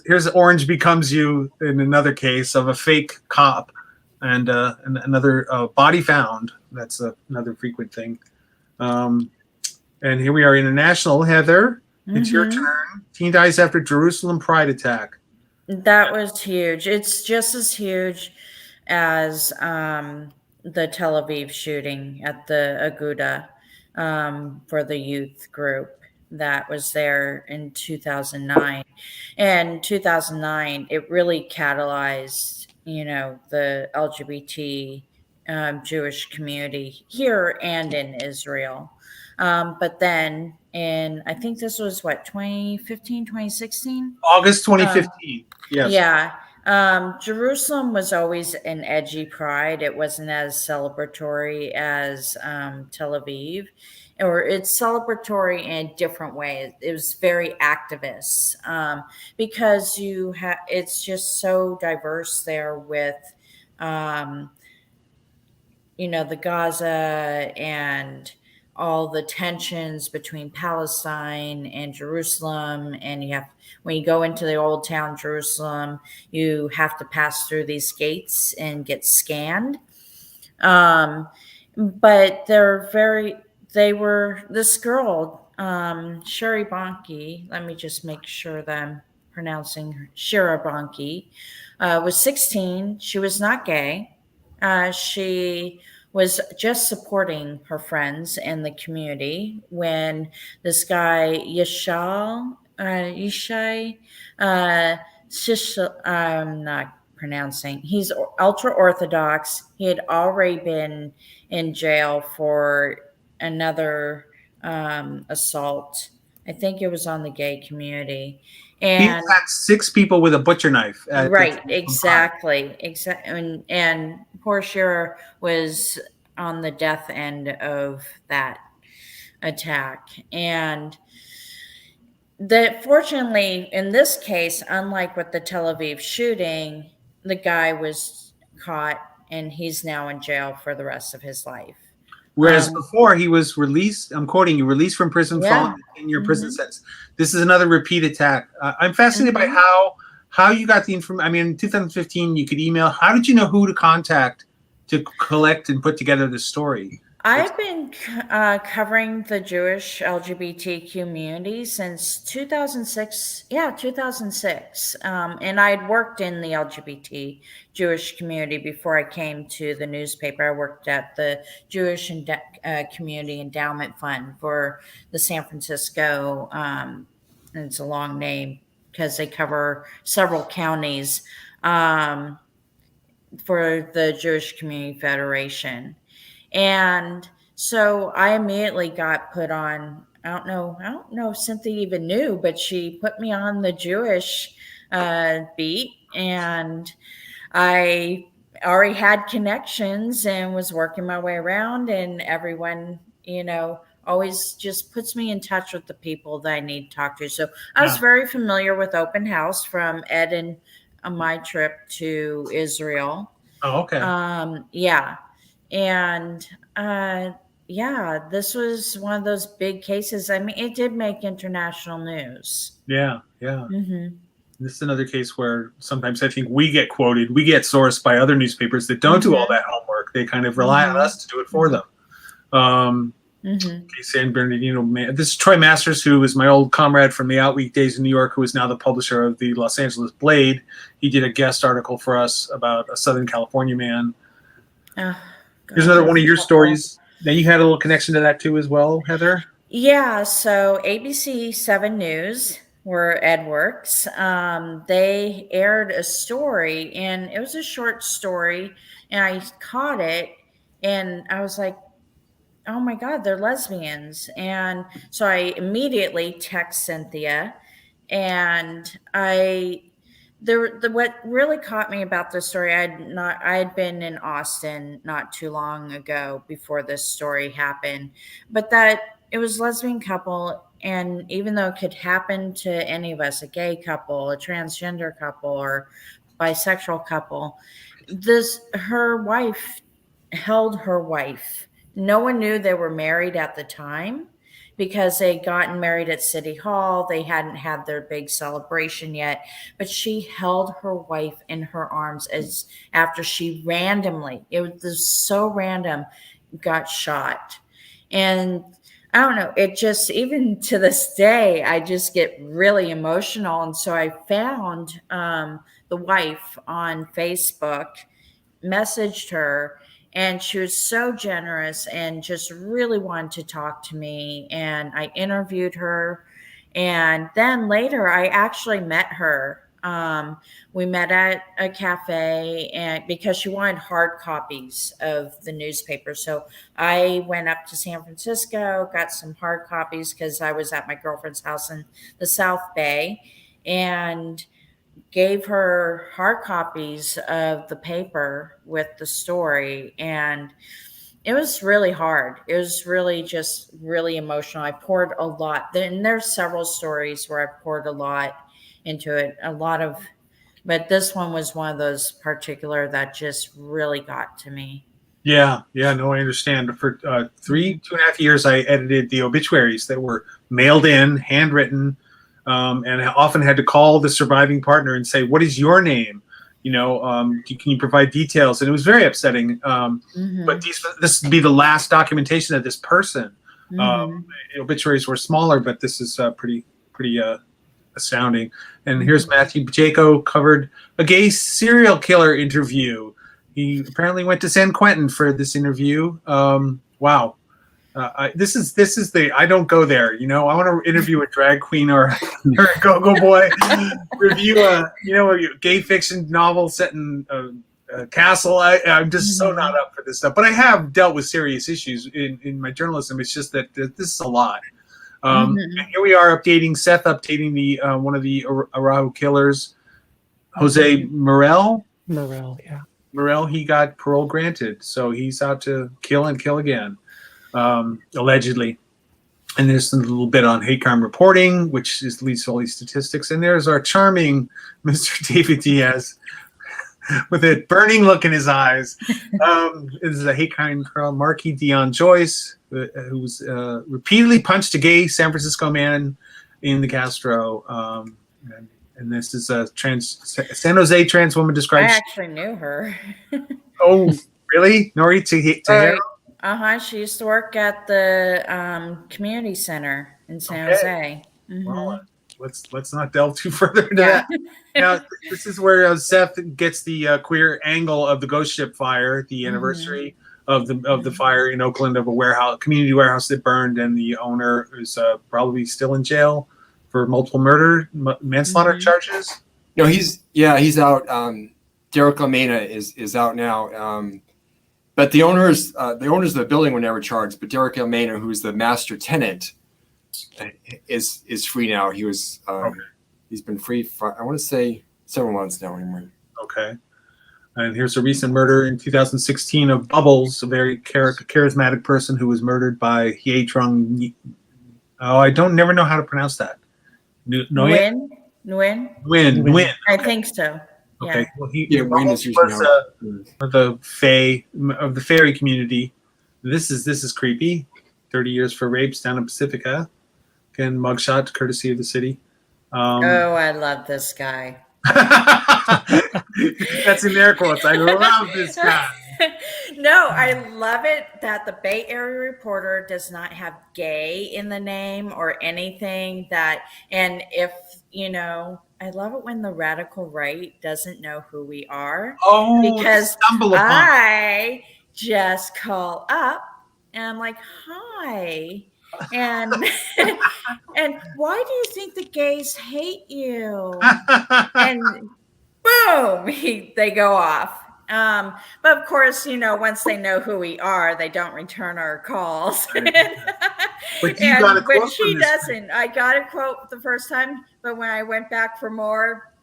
Here's Orange Becomes You in another case of a fake cop, and another body found. That's another frequent thing. And here we are, international. Heather, it's your turn. Teen dies after Jerusalem Pride attack. That was huge. It's just as huge as the Tel Aviv shooting at the Aguda for the youth group. that was there in 2009. And 2009, it really catalyzed, the LGBT Jewish community here and in Israel. But then I think this was what, 2015, 2016? August 2015. Yes. Yeah. Jerusalem was always an edgy pride. It wasn't as celebratory as Tel Aviv, or it's celebratory in a different way. It was very activist because it's just so diverse there with, um, the Gaza and all the tensions between Palestine and Jerusalem. And when you go into the old town Jerusalem, you have to pass through these gates and get scanned. But they were this girl, Sherry Bonke. Let me just make sure that I'm pronouncing her. Shira Bonke was 16. She was not gay. She was just supporting her friends and the community when this guy Yishai I'm not pronouncing. He's ultra orthodox. He had already been in jail for another assault. I think it was on the gay community. He And attacked 6 people with a butcher knife. right, exactly. And poor Shira was on the death end of that attack. And fortunately, in this case, unlike with the Tel Aviv shooting, the guy was caught and he's now in jail for the rest of his life. Whereas before he was released, I'm quoting you, released from prison following a 10-year prison sentence. This is another repeat attack. I'm fascinated by how you got the information. I mean, in 2015, you could email. How did you know who to contact to collect and put together the story? I've been covering the Jewish LGBT community since 2006. Yeah, 2006. And I'd worked in the LGBT Jewish community before I came to the newspaper. I worked at the Jewish Community Endowment Fund for the San Francisco, and it's a long name because they cover several counties, for the Jewish Community Federation. And so I immediately got put on. I don't know if Cynthia even knew, but she put me on the Jewish beat, and I already had connections and was working my way around. And everyone, always just puts me in touch with the people that I need to talk to. So I was very familiar with Open House from Ed and my trip to Israel. Oh, okay. Yeah. And this was one of those big cases. I mean, it did make international news. Yeah. This is another case where sometimes I think we get quoted, we get sourced by other newspapers that don't do all that homework. They kind of rely on us to do it for them. San Bernardino. This is Troy Masters, who is my old comrade from the Out Weekdays in New York, who is now the publisher of the Los Angeles Blade. He did a guest article for us about a Southern California man. Here's another one of your stories. Now you had a little connection to that too as well, Heather? Yeah, so ABC 7 News, where Ed works, they aired a story, and it was a short story, and I caught it, and I was like, oh my God, they're lesbians. And so I immediately text Cynthia, and what really caught me about this story, I had been in Austin not too long ago before this story happened, but that it was a lesbian couple. And even though it could happen to any of us, a gay couple, a transgender couple, or bisexual couple, her wife held her wife. No one knew they were married at the time because they'd gotten married at City Hall. They hadn't had their big celebration yet, but she held her wife in her arms after she randomly, it was so random, got shot. And I don't know, it just, even to this day, I just get really emotional. And so I found the wife on Facebook, messaged her, And she was so generous and just really wanted to talk to me. And I interviewed her. And then later, I actually met her. We met at a cafe, and because she wanted hard copies of the newspaper. So I went up to San Francisco, got some hard copies because I was at my girlfriend's house in the South Bay, and gave her hard copies of the paper with the story. And it was really hard. It was really just really emotional. I poured a lot. And there's several stories where I poured a lot into it, but this one was one of those particular that just really got to me. Yeah, no, I understand. For 2.5 years, I edited the obituaries that were mailed in, handwritten, and I often had to call the surviving partner and say, "What is your name? Can you provide details?" And it was very upsetting. But this would be the last documentation of this person. Obituaries were smaller, but this is pretty astounding. And here's Matthew Jaco covered a gay serial killer interview. He apparently went to San Quentin for this interview. Wow. This is the I don't go there. I want to interview a drag queen or a go-go boy, review a gay fiction novel set in a castle. I'm just so not up for this stuff. But I have dealt with serious issues in my journalism. It's just that this is a lot. And here we are updating the one of the Araujo killers, Jose Morel. Morel, he got parole granted, so he's out to kill and kill again, allegedly. And there's a little bit on hate crime reporting, which leads to all these statistics. And there's our charming Mr. David Diaz with a burning look in his eyes. This is a hate crime trial. Marquis Dion Joyce, who was repeatedly punched a gay San Francisco man in the Castro. And this is a San Jose trans woman described. I actually knew her. Oh, really? Nori Tahiro? She used to work at the community center in San Jose. Well, let's not delve too further into that. Now, this is where Seth gets the queer angle of the ghost ship fire, the anniversary of the fire in Oakland of a community warehouse that burned, and the owner is probably still in jail for multiple manslaughter charges. No, he's out. Derek LaMena is out now. But the owners of the building were never charged. But Derek LaMena, who's the master tenant, is free now. He was he's been free for, I want to say, several months now. Okay. And here's a recent murder in 2016 of Bubbles, a very charismatic person who was murdered by Hietrung. I never know how to pronounce that. Nguyen. I think so. Okay. Yeah. Well, Nguyen is usually of the fairy community. This is creepy. 30 years for rapes down in Pacifica. Again, mugshot courtesy of the city. I love this guy. That's in air quotes. I love this guy. No, I love it that the Bay Area Reporter does not have gay in the name or anything and if, I love it when the radical right doesn't know who we are. Oh, because I just call up and I'm like, hi. And and why do you think the gays hate you? And boom, they go off. But of course, once they know who we are, they don't return our calls. But you got a quote but she doesn't. I got a quote the first time, but when I went back for more,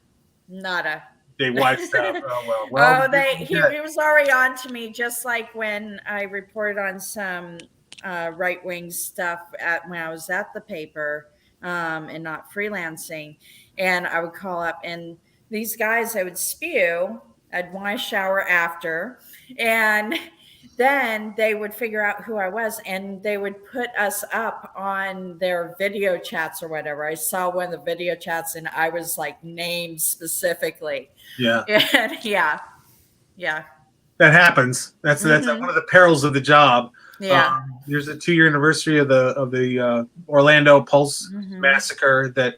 nada. They watched out. Oh well. He was already on to me, just like when I reported on some right-wing stuff when I was at the paper and not freelancing, and I would call up, and these guys I would spew. I'd want to shower after, and then they would figure out who I was, and they would put us up on their video chats or whatever. I saw one of the video chats, and I was like named specifically. Yeah. And yeah. That happens. That's one of the perils of the job. Yeah. There's a 2-year anniversary of the Orlando Pulse massacre that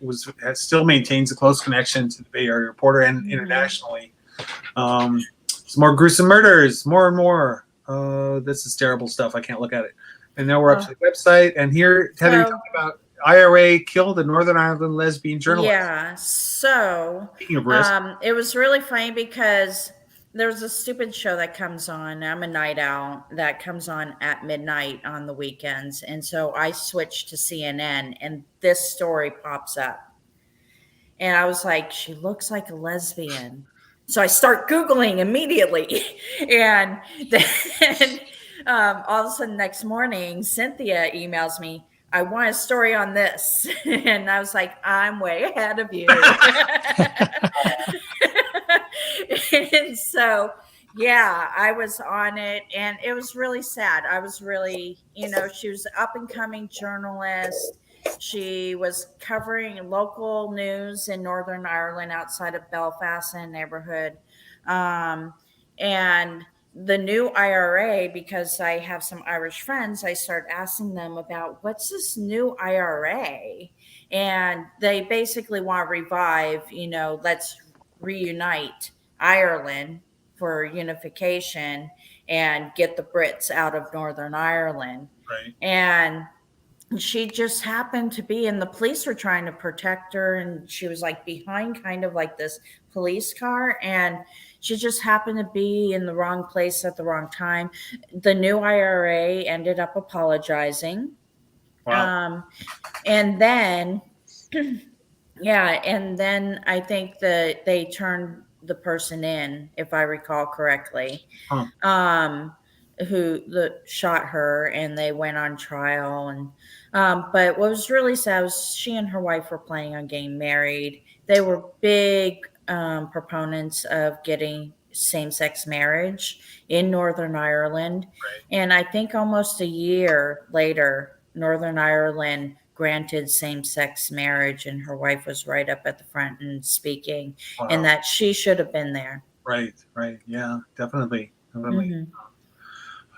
still maintains a close connection to the Bay Area Reporter and internationally. Some more gruesome murders, more and more. This is terrible stuff. I can't look at it. And now we're up to the website. And here, Heather, you're talking about IRA killed a Northern Ireland lesbian journalist. Yeah. So Speaking of risk. it was really funny because there's a stupid show that comes on. I'm a night owl that comes on at midnight on the weekends. And so I switched to CNN and this story pops up. And I was like, she looks like a lesbian. So I start Googling immediately. And then all of a sudden next morning, Cynthia emails me, I want a story on this. And I was like, I'm way ahead of you. And so, yeah, I was on it and it was really sad. I was really, she was an up and coming journalist. She was covering local news in Northern Ireland outside of Belfast in a neighborhood. And the new IRA, because I have some Irish friends, I start asking them about what's this new IRA? And they basically want to revive, let's reunite Ireland for unification and get the Brits out of Northern Ireland. Right. And she just happened to be, and the police were trying to protect her, and she was like behind kind of like this police car, and she just happened to be in the wrong place at the wrong time. The new IRA ended up apologizing. Wow. And then and then I think that they turned the person in, if I recall correctly, who shot her, and they went on trial. And but what was really sad was she and her wife were planning on getting married. They were big proponents of getting same-sex marriage in Northern Ireland. Right. And I think almost a year later, Northern Ireland granted same-sex marriage, and her wife was right up at the front and speaking. Wow. And that she should have been there. Right. Yeah, definitely. Mm-hmm.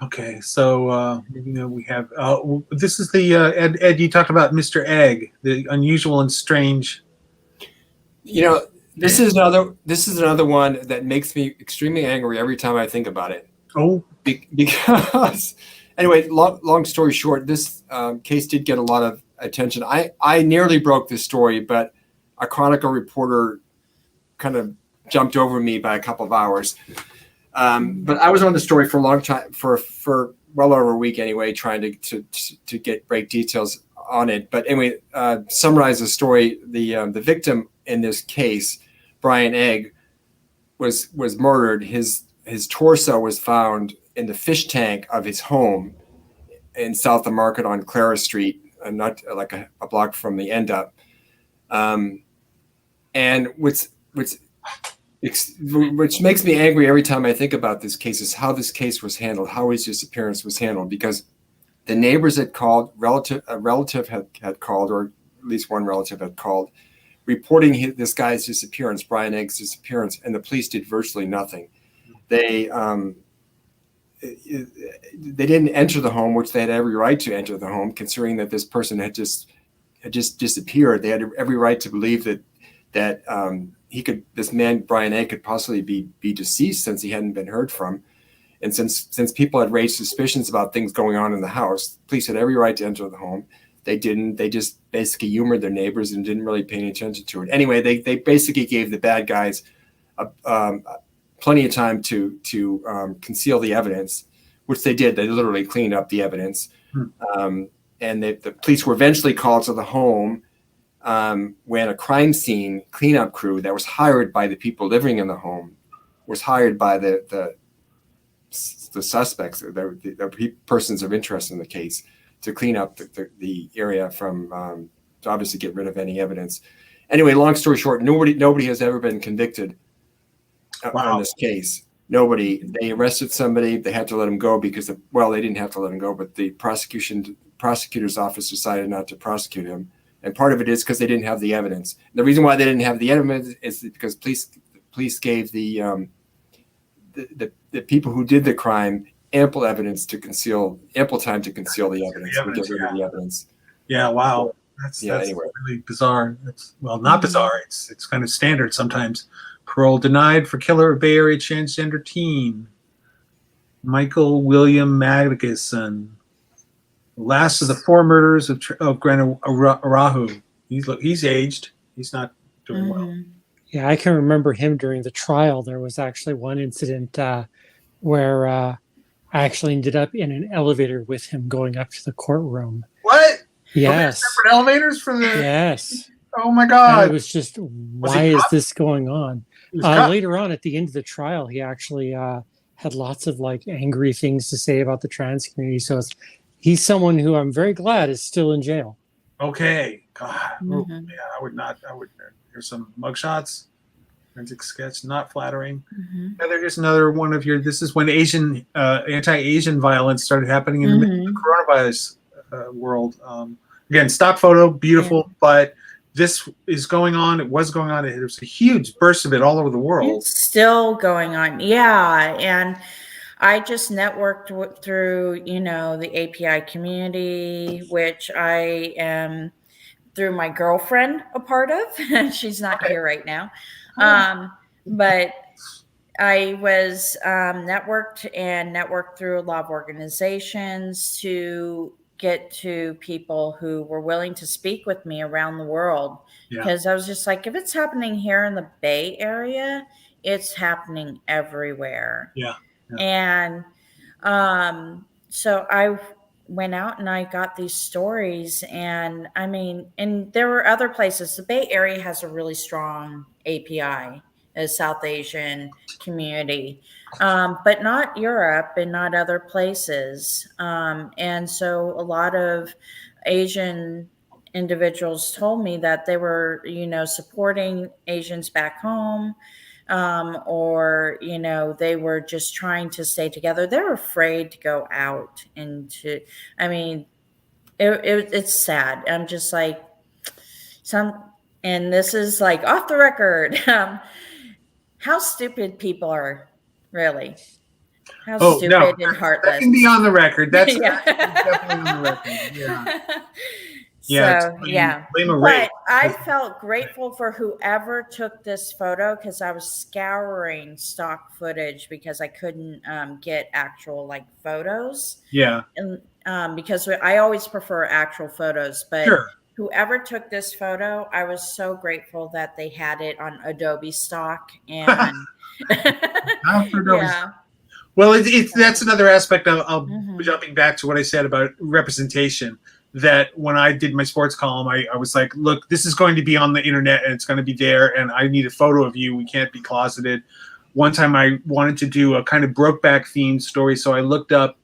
Okay, so we have this is the Ed. You talked about Mr. Egg, the unusual and strange. This is another one that makes me extremely angry every time I think about it. Oh, because anyway, long story short, this case did get a lot of attention. I nearly broke this story, but a Chronicle reporter kind of jumped over me by a couple of hours. But I was on the story for a long time, for well over a week anyway, trying to get break details on it. But anyway, summarize the story. The victim in this case, Brian Egg, was murdered. His torso was found in the fish tank of his home in South of Market on Clara Street, not like a block from the end up. And which makes me angry every time I think about this case is how this case was handled, how his disappearance was handled, because the neighbors had called, a relative had called, or at least one relative had called, reporting this guy's disappearance, Brian Egg's disappearance, and the police did virtually nothing. They didn't enter the home, which they had every right to enter the home, considering that this person had just disappeared. They had every right to believe that this man Brian Egg could possibly be deceased, since he hadn't been heard from, and since people had raised suspicions about things going on in the house, police had every right to enter the home. They didn't. They just basically humored their neighbors and didn't really pay any attention to it. Anyway, they basically gave the bad guys plenty of time to conceal the evidence, which they did. They literally cleaned up the evidence, and the police were eventually called to the home when a crime scene cleanup crew that was hired by the people living in the home was hired by the suspects, the persons of interest in the case, to clean up the area from to obviously get rid of any evidence. Anyway, long story short, nobody has ever been convicted on this case. Nobody. They arrested somebody. They had to let him go because they didn't have to let him go, but the prosecutor's office decided not to prosecute him. And part of it is because they didn't have the evidence. The reason why they didn't have the evidence is because police gave the people who did the crime ample time to conceal the evidence. The evidence. Yeah. Wow. That's anyway. Really bizarre. Not bizarre. It's kind of standard sometimes. Parole denied for killer of Bay Area transgender teen. Michael William Magnuson, last of the four murderers of Gwen Arahu. He's aged. He's not doing well. Yeah, I can remember him during the trial. There was actually one incident where I actually ended up in an elevator with him going up to the courtroom. What? Yes. Separate elevators for the. Yes. Oh my God! And it was just, why is this going on? Later on, at the end of the trial, he actually had lots of like angry things to say about the trans community. So he's someone who I'm very glad is still in jail. Okay. God. Oh, yeah, I would not. Here's some mugshots. Forensic sketch, not flattering. Heather, here's another one of your. This is when anti-Asian violence started happening in the middle of the coronavirus world. Again, stock photo, beautiful, but this is going on. It was going on. There was a huge burst of it all over the world. It's still going on. Yeah. And I just networked through, the API community, which I am through my girlfriend a part of. She's not here right now. But I was networked through a lot of organizations to get to people who were willing to speak with me around the world, because I was just like, if it's happening here in the Bay Area, it's happening everywhere. And so I went out and I got these stories, and and there were other places. The Bay Area has a really strong API, a South Asian community, but not Europe and not other places. And so a lot of Asian individuals told me that they were, supporting Asians back home, or, they were just trying to stay together. They're afraid to go out into, it's sad. I'm just like, and this is like off the record, how stupid people are, really. How stupid and heartless. That can be on the record. That's definitely on the record. Yeah. But I felt grateful for whoever took this photo, because I was scouring stock footage because I couldn't get actual photos. Yeah. And because I always prefer actual photos, but whoever took this photo, I was so grateful that they had it on Adobe stock. And Well, that's another aspect. I'll jumping back to what I said about representation. That when I did my sports column, I was like, look, this is going to be on the internet and it's going to be there, and I need a photo of you. We can't be closeted. One time I wanted to do a kind of Brokeback themed story, so I looked up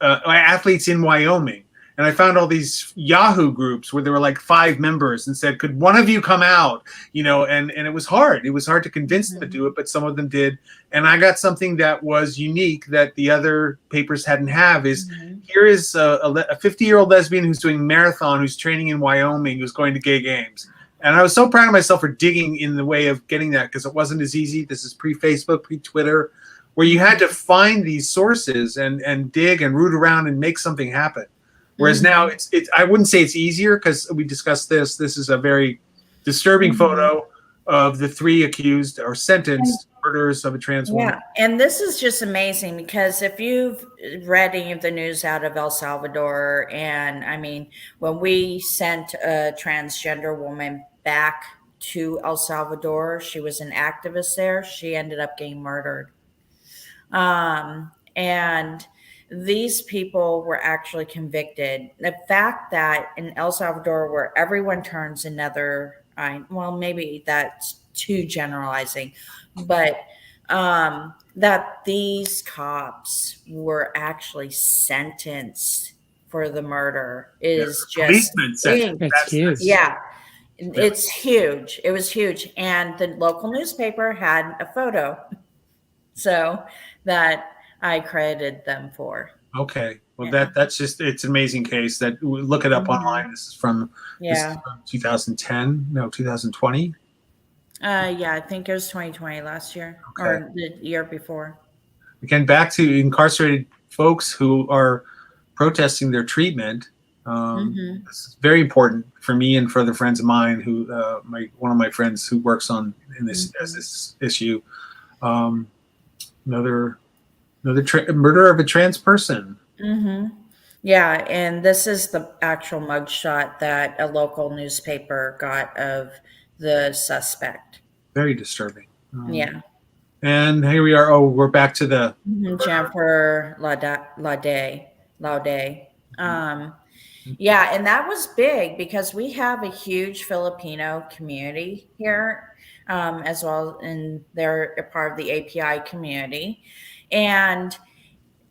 athletes in Wyoming, and I found all these Yahoo groups where there were like 5 members and said, could one of you come out? And it was hard. It was hard to convince them to do it, but some of them did. And I got something that was unique that the other papers hadn't have is here is a 50-year-old lesbian who's doing marathon, who's training in Wyoming, who's going to gay games. And I was so proud of myself for digging in the way of getting that, because it wasn't as easy. This is pre-Facebook, pre-Twitter, where you had to find these sources and dig and root around and make something happen. Whereas now it's I wouldn't say it's easier, because we discussed this. This is a very disturbing photo of the 3 accused or sentenced murderers of a trans woman. Yeah, and this is just amazing, because if you've read any of the news out of El Salvador, and when we sent a transgender woman back to El Salvador, she was an activist there. She ended up getting murdered. And these people were actually convicted. The fact that in El Salvador, where everyone turns another eye, well, maybe that's too generalizing, but that these cops were actually sentenced for the murder is just it's huge. It's huge. It was huge. And the local newspaper had a photo, so that I credited them for. Okay. Well, that's just, it's an amazing case. That look it up online. This is from 2010. No, 2020. I think it was 2020 last year, or the year before. Again, back to incarcerated folks who are protesting their treatment. This is very important for me and for other friends of mine who, one of my friends who works on this issue. Another Another murder of a trans person. Mm-hmm. Yeah, and this is the actual mugshot that a local newspaper got of the suspect. Very disturbing. Yeah. And here we are. Oh, we're back to the Jennifer Laude. Um, yeah, and that was big because we have a huge Filipino community here, as well, and they're a part of the API community. And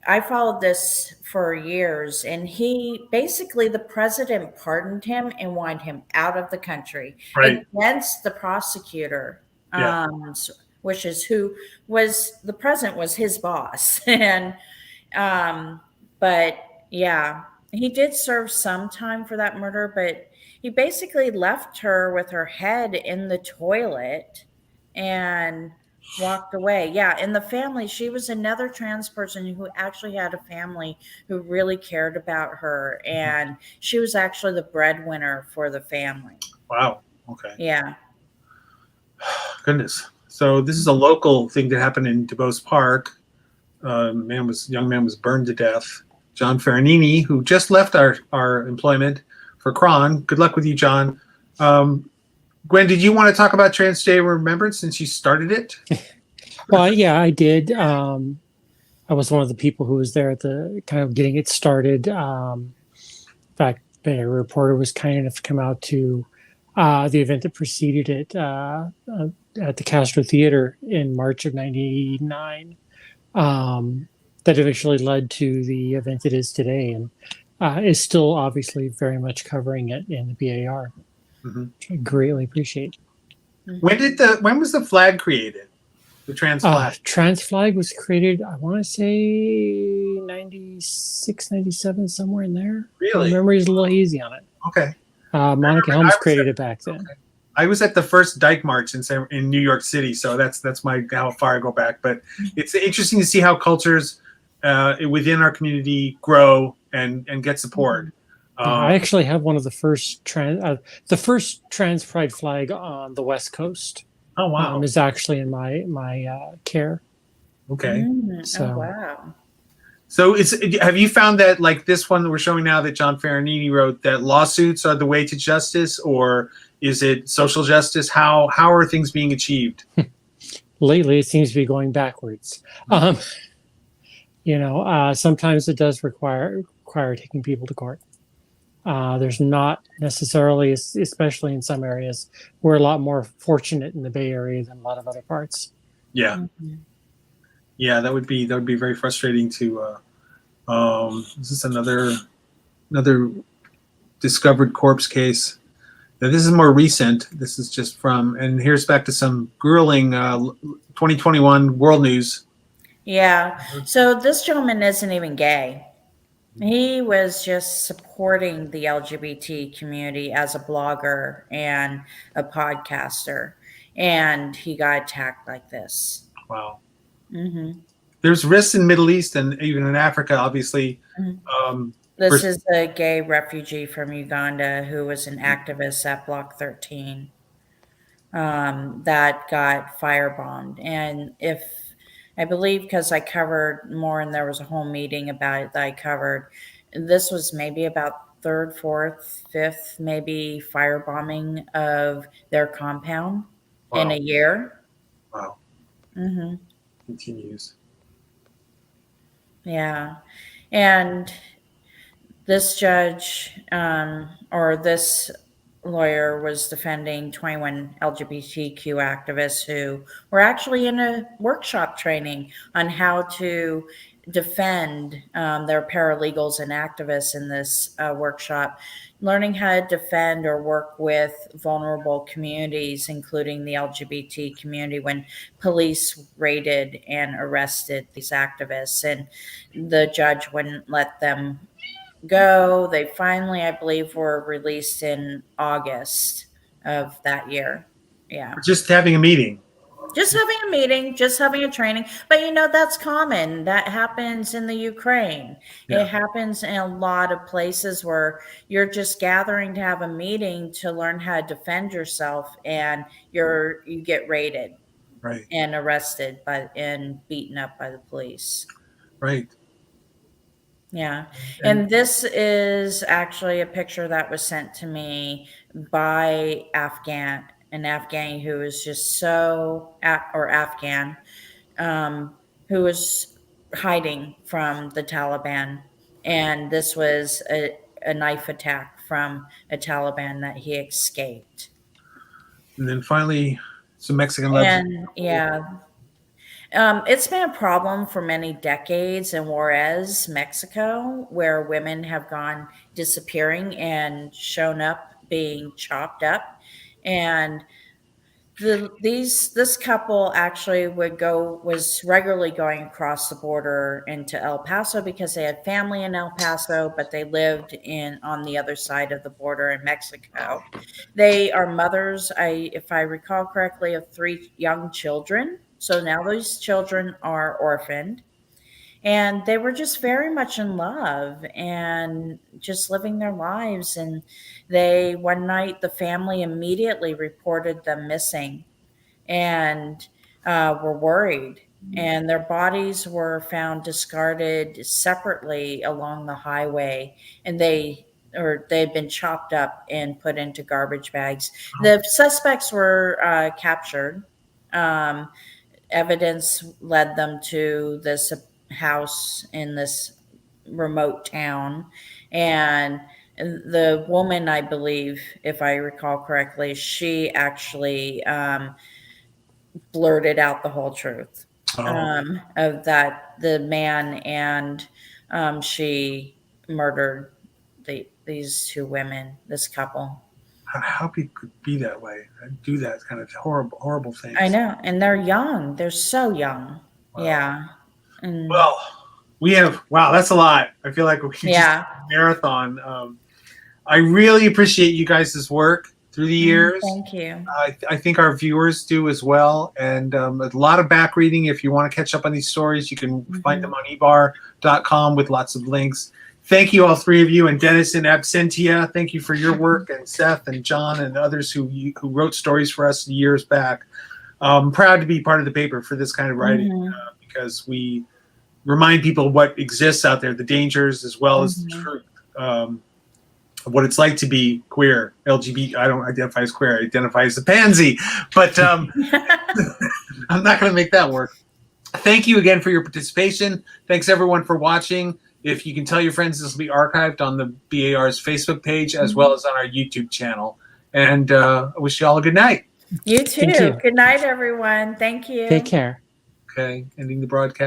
I followed this for years, and he basically, the president pardoned him and wanted him out of the country right. against the prosecutor, Yeah. which is who was the president was his boss. And but yeah, he did serve some time for that murder, but he basically left her with her head in the toilet and walked away. Yeah, and the family, she was another trans person who actually had a family who really cared about her, and she was actually the breadwinner for the family. Wow. Okay. Yeah. Goodness. So this is a local thing that happened in DuBose Park. Young man was burned to death. John Farinini, who just left our employment for Cron. Good luck with you, John. Gwen, did you want to talk about Trans Day Remembrance since you started it? Well, yeah, I did. I was one of the people who was there at the kind of getting it started. In fact, a reporter was kind enough to come out to the event that preceded it at the Castro Theater in March of '99. That eventually led to the event it is today, and is still obviously very much covering it in the B.A.R. Which I greatly appreciate. When was the flag created? The trans flag? Trans flag was created, I want to say 96, 97, somewhere in there. Really? My memory is a little hazy on it. Okay. Monica Helms created it back then. Okay. I was at the first Dyke March in New York City, so that's how far I go back. But it's interesting to see how cultures within our community grow and get support. I actually have one of the first trans pride flag on the West Coast. Oh wow! Is actually in my care. Okay. So oh wow. So have you found that, like this one that we're showing now that John Farinini wrote, that lawsuits are the way to justice, or is it social justice? How are things being achieved? Lately, it seems to be going backwards. Sometimes it does require taking people to court. There's not necessarily, especially in some areas, we're a lot more fortunate in the Bay Area than a lot of other parts. Yeah. Yeah, that would be very frustrating to. This is another discovered corpse case. Now, this is more recent. This is just and here's back to some grueling 2021 world news. Yeah. So this gentleman isn't even gay. He was just supporting the LGBT community as a blogger and a podcaster, and he got attacked like this. Wow. Mm-hmm. There's risks in the Middle East and even in Africa, obviously. Mm-hmm. This is a gay refugee from Uganda who was an activist at Block 13 that got firebombed. And I believe, because I covered more and there was a whole meeting about it that I covered, this was maybe about third, fourth, fifth, maybe firebombing of their compound in a year. Wow. Mm-hmm. Continues. Yeah. And this judge or this lawyer was defending 21 LGBTQ activists who were actually in a workshop training on how to defend their paralegals and activists in this workshop, learning how to defend or work with vulnerable communities, including the LGBT community, when police raided and arrested these activists. And the judge wouldn't let them go. They finally, I believe, were released in August of that year. Yeah. Just having a meeting. Just having a meeting, just having a training. But that's common. That happens in the Ukraine. Yeah. It happens in a lot of places where you're just gathering to have a meeting to learn how to defend yourself, and you get raided, right, and arrested and beaten up by the police. Right. Yeah. And this is actually a picture that was sent to me by an Afghan who was just Afghan, who was hiding from the Taliban. And this was a knife attack from a Taliban that he escaped. And then finally, some Mexican legends. And yeah, it's been a problem for many decades in Juarez, Mexico, where women have gone disappearing and shown up being chopped up. And this couple actually was regularly going across the border into El Paso because they had family in El Paso, but they lived on the other side of the border in Mexico. They are mothers, if I recall correctly, of 3 young children. So now those children are orphaned. And they were just very much in love and just living their lives. And one night, the family immediately reported them missing and were worried. And their bodies were found discarded separately along the highway. And they'd been chopped up and put into garbage bags. The suspects were captured. Evidence led them to this house in this remote town. And the woman, I believe, if I recall correctly, she actually blurted out the whole truth of that the man and she murdered these 2 women, this couple. How people could be that way and do that kind of horrible things. I know, and they're young. They're so young. Wow. Yeah. And Well, that's a lot. I feel like we just yeah. marathon. I really appreciate you guys' work through the years. Thank you. I think our viewers do as well. And a lot of back reading. If you want to catch up on these stories, you can find them on B.A.R.com with lots of links. Thank you, all 3 of you, and Dennis in absentia. Thank you for your work, and Seth and John and others who wrote stories for us years back. I'm proud to be part of the paper for this kind of writing because we remind people what exists out there, the dangers as well as the truth. What it's like to be queer, LGBT. I don't identify as queer. I identify as a pansy. But I'm not going to make that work. Thank you again for your participation. Thanks, everyone, for watching. If you can tell your friends, this will be archived on the B.A.R.'s Facebook page as well as on our YouTube channel. And I wish you all a good night. You too. Good night, everyone. Thank you. Take care. Okay, ending the broadcast.